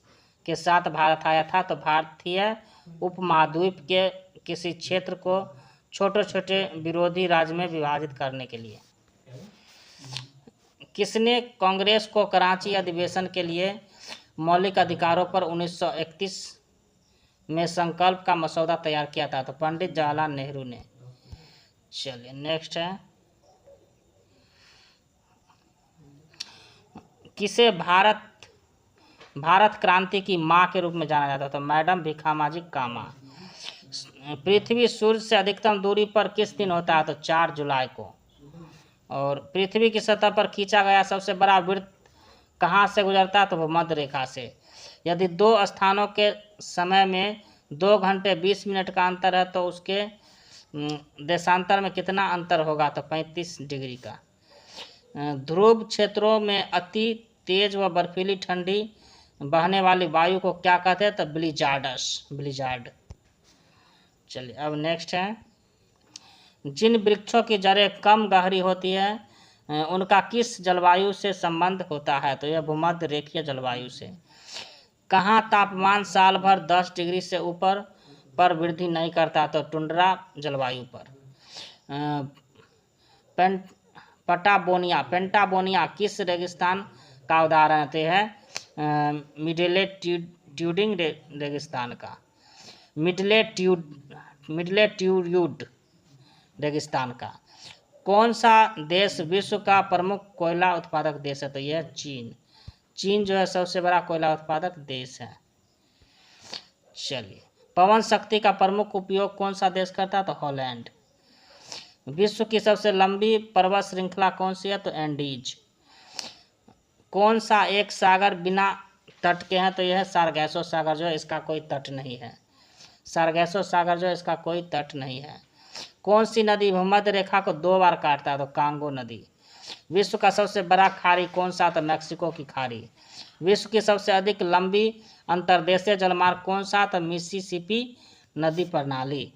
के साथ भारत आया था? तो भारतीय उपमहाद्वीप के किसी क्षेत्र को छोटे छोटे विरोधी राज्य में विभाजित करने के लिए। किसने कांग्रेस को कराची अधिवेशन के लिए मौलिक अधिकारों पर 1931 में संकल्प का मसौदा तैयार किया था? तो पंडित जवाहरलाल नेहरू ने। चलिए नेक्स्ट है, किसे भारत क्रांति की माँ के रूप में जाना जाता? तो मैडम भीखामाजी कामा। पृथ्वी सूर्य से अधिकतम दूरी पर किस दिन होता है? तो 4 जुलाई को। और पृथ्वी की सतह पर खींचा गया सबसे बड़ा वृत्त कहाँ से गुजरता है? तो भूमध्य रेखा से। यदि दो स्थानों के समय में 2 घंटे 20 मिनट का अंतर है तो उसके देशांतर में कितना अंतर होगा? तो 35 डिग्री का। ध्रुव क्षेत्रों में अति तेज व बर्फीली ठंडी बहने वाली वायु को क्या कहते हैं? तो ब्लिजार्ड। चलिए अब नेक्स्ट है, जिन वृक्षों की जड़ें कम गहरी होती है उनका किस जलवायु से संबंध होता है? तो यह भूमध्य रेखीय जलवायु से। कहाँ तापमान साल भर 10 डिग्री से ऊपर पर वृद्धि नहीं करता? तो टुंड्रा जलवायु पर। पेंटागोनिया किस रेगिस्तान का उदाहरण है? तो है मिडिलेट्यूडिंग रेगिस्तान का। मिडिलेट्यूड रेगिस्तान का। कौन सा देश विश्व का प्रमुख कोयला उत्पादक देश है? तो यह चीन जो है सबसे बड़ा कोयला उत्पादक देश है। चलिए, पवन शक्ति का प्रमुख उपयोग कौन सा देश करता है? तो हॉलैंड। विश्व की सबसे लंबी पर्वत श्रृंखला कौन सी है? तो एंडीज। कौन सा एक सागर बिना तट के हैं? तो यह सारगैसो सागर जो है इसका कोई तट नहीं है। सारगैसो सागर जो है इसका कोई तट नहीं है। कौन सी नदी भूमध्य रेखा को 2 बार काटता है? तो कांगो नदी। विश्व का सबसे बड़ा खाड़ी कौन सा? तो मैक्सिको की खाड़ी। विश्व की सबसे अधिक लंबी अंतर्देशीय जलमार्ग कौन सा? तो मिसिसिपी नदी प्रणाली।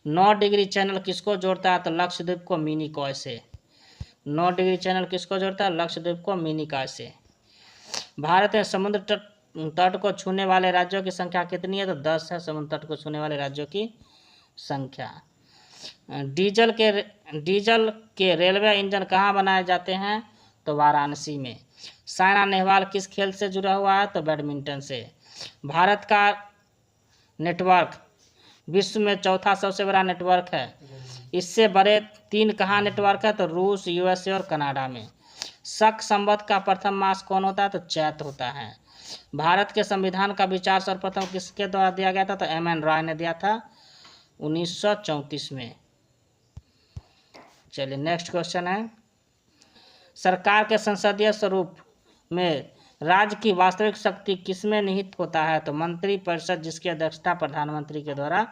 9 डिग्री चैनल किसको जोड़ता है? तो लक्षद्वीप को मिनिकॉय से। 9 डिग्री चैनल किसको जोड़ता है? लक्षद्वीप को मिनिकॉय से। भारत में समुद्र तट को छूने वाले राज्यों की संख्या कितनी है? तो 10 है समुद्र तट को छूने वाले राज्यों की संख्या। डीजल के रेलवे इंजन कहाँ बनाए जाते हैं? तो वाराणसी में। साइना नेहवाल किस खेल से जुड़ा हुआ है? तो बैडमिंटन से। भारत का नेटवर्क विश्व में चौथा सबसे बड़ा नेटवर्क है। इससे बड़े 3 कहाँ नेटवर्क है? तो रूस, यूएसए और कनाडा में। शक संवत का प्रथम मास कौन होता है? तो चैत होता है। भारत के संविधान का विचार सर्वप्रथम किसके द्वारा दिया गया था? तो एम.एन. रॉय ने दिया था 1934 में। चलिए नेक्स्ट क्वेश्चन है, सरकार के संसदीय स्वरूप में राज्य की वास्तविक शक्ति किसमें निहित होता है? तो मंत्री परिषद जिसकी अध्यक्षता प्रधानमंत्री के द्वारा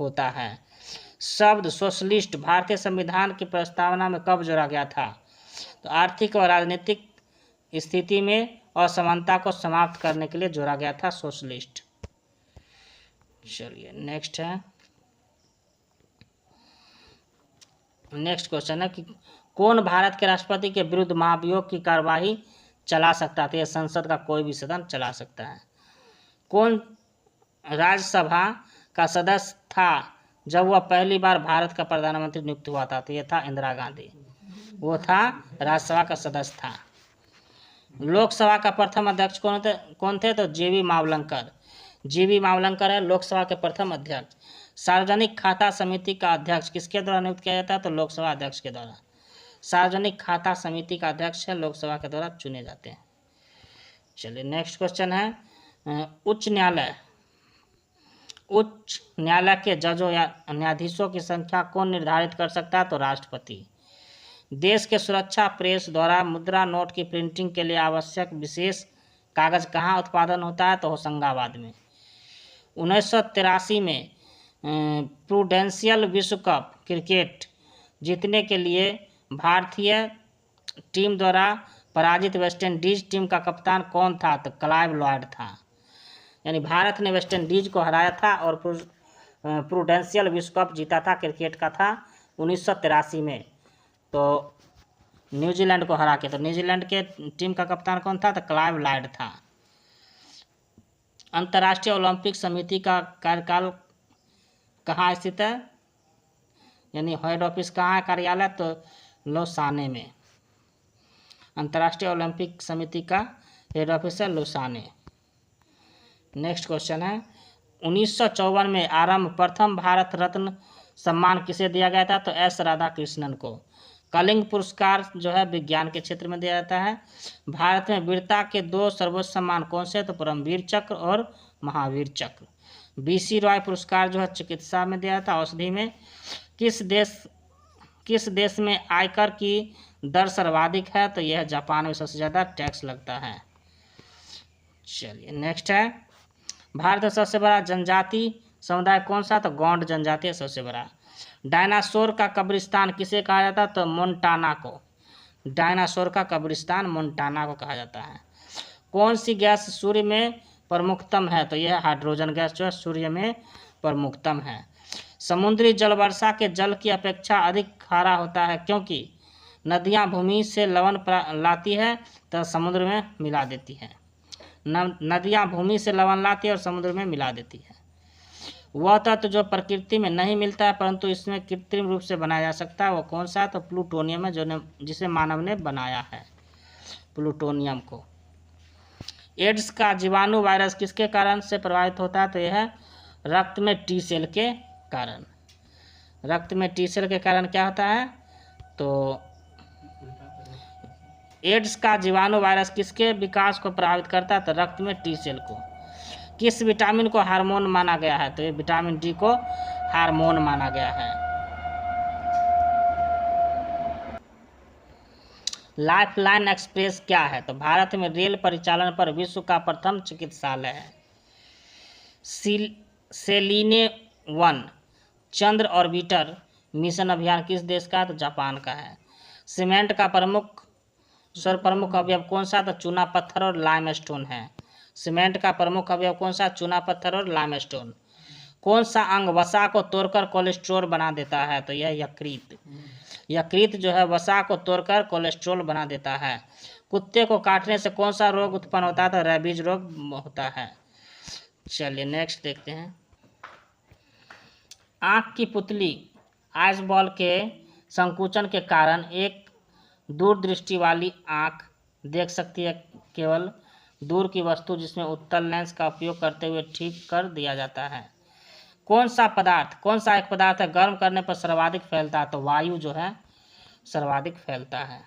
होता है। शब्द सोशलिस्ट भारतीय संविधान की प्रस्तावना में कब जोड़ा गया था? तो आर्थिक और राजनीतिक स्थिति में असमानता को समाप्त करने के लिए जोड़ा गया था सोशलिस्ट। चलिए नेक्स्ट है, नेक्स्ट क्वेश्चन है कि कौन भारत के राष्ट्रपति के विरुद्ध महाभियोग की कार्यवाही चला सकता था? यह संसद का कोई भी सदन चला सकता है। कौन राज्यसभा का सदस्य था जब वह पहली बार भारत का प्रधानमंत्री नियुक्त हुआ था? तो यह था इंदिरा गांधी। वो था राज्यसभा का सदस्य था। लोकसभा का प्रथम अध्यक्ष कौन थे? तो जीवी मावलंकर। जीवी मावलंकर है लोकसभा के प्रथम अध्यक्ष। सार्वजनिक खाता समिति का अध्यक्ष किसके द्वारा नियुक्त किया जाता है? तो लोकसभा अध्यक्ष के द्वारा। सार्वजनिक खाता समिति का अध्यक्ष है लोकसभा के द्वारा चुने जाते हैं। चलिए नेक्स्ट क्वेश्चन है उच्च न्यायालय के जजों या न्यायाधीशों की संख्या कौन निर्धारित कर सकता है? तो राष्ट्रपति। देश के सुरक्षा प्रेस द्वारा मुद्रा नोट की प्रिंटिंग के लिए आवश्यक विशेष कागज कहाँ उत्पादन होता है? तो होशंगाबाद में। 1983 में प्रूडेंशियल विश्व कप क्रिकेट जीतने के लिए भारतीय टीम द्वारा पराजित वेस्टइंडीज टीम का कप्तान कौन था? तो क्लाइव लॉयड था। यानी भारत ने वेस्टइंडीज को हराया था और प्रूडेंशियल विश्व कप जीता था, क्रिकेट का था 1983 में। तो न्यूजीलैंड को हरा के, तो न्यूजीलैंड के टीम का कप्तान कौन था? तो क्लाइव लॉयड था। अंतर्राष्ट्रीय ओलंपिक समिति का कार्यकाल कहाँ स्थित है? यानी हेड ऑफिस कहाँ है, कार्यालय? तो लोसाने में। अंतर्राष्ट्रीय ओलंपिक समिति का हेड ऑफिस है लोसाने। नेक्स्ट क्वेश्चन है 1954 में आरंभ प्रथम भारत रत्न सम्मान किसे दिया गया था? तो एस राधाकृष्णन को। कलिंग पुरस्कार जो है विज्ञान के क्षेत्र में दिया जाता है। भारत में वीरता के 2 सर्वोच्च सम्मान कौन से? तो परमवीर चक्र और महावीर चक्र। बीसी रॉय पुरस्कार जो है चिकित्सा में दिया जाता है, औषधि में। किस देश में आयकर की दर सर्वाधिक है? तो यह जापान में सबसे ज़्यादा टैक्स लगता है। चलिए नेक्स्ट है भारत में सबसे बड़ा जनजाति समुदाय कौन सा? तो गौंड जनजाति है सबसे बड़ा। डायनासोर का कब्रिस्तान किसे कहा जाता है? तो मोन्टाना को। डायनासोर का कब्रिस्तान मोन्टाना को कहा जाता है। कौन सी गैस सूर्य में प्रमुखतम है? तो यह हाइड्रोजन गैस जो है सूर्य में प्रमुखतम है। समुद्री जल वर्षा के जल की अपेक्षा अधिक खारा होता है क्योंकि नदियां भूमि से लवण लाती है तो समुद्र में मिला देती है। नदियां भूमि से लवण लाती है और समुद्र में मिला देती है। वह तत्व जो प्रकृति में नहीं मिलता है परंतु इसमें कृत्रिम रूप से बनाया जा सकता है वो कौन सा है? तो प्लूटोनियम है जिसे मानव ने बनाया है, प्लूटोनियम को। एड्स का जीवाणु वायरस किसके कारण से प्रभावित होता है? तो यह रक्त में टी सेल के कारण। रक्त में टी सेल के कारण क्या होता है? तो एड्स का जीवाणु वायरस किसके विकास को प्रभावित करता है? तो रक्त में टी सेल को। किस विटामिन को हार्मोन माना गया है? तो ये विटामिन डी को हार्मोन माना गया है। लाइफलाइन एक्सप्रेस क्या है? तो भारत में रेल परिचालन पर विश्व का प्रथम चिकित्सालय है। सेलिने 1 चंद्र ऑर्बिटर मिशन अभियान किस देश का? तो जापान का है। सीमेंट का सर्वप्रमुख अवयव कौन सा? तो चूना पत्थर और लाइमस्टोन है। सीमेंट का प्रमुख अवयव कौन सा? चूना पत्थर और लाइमस्टोन। कौन सा अंग वसा को तोड़कर कोलेस्ट्रॉल बना देता है? तो यह यकृत। यकृत जो है वसा को तोड़कर कोलेस्ट्रॉल बना देता है। कुत्ते को काटने से कौन सा रोग उत्पन्न होता है? तो रेबीज रोग होता है। चलिए नेक्स्ट देखते हैं। आँख की पुतली आइसबॉल के संकुचन के कारण एक दूरदृष्टि वाली आँख देख सकती है केवल दूर की वस्तु जिसमें उत्तल लेंस का उपयोग करते हुए ठीक कर दिया जाता है। कौन सा एक पदार्थ है गर्म करने पर सर्वाधिक फैलता है? तो वायु जो है सर्वाधिक फैलता है।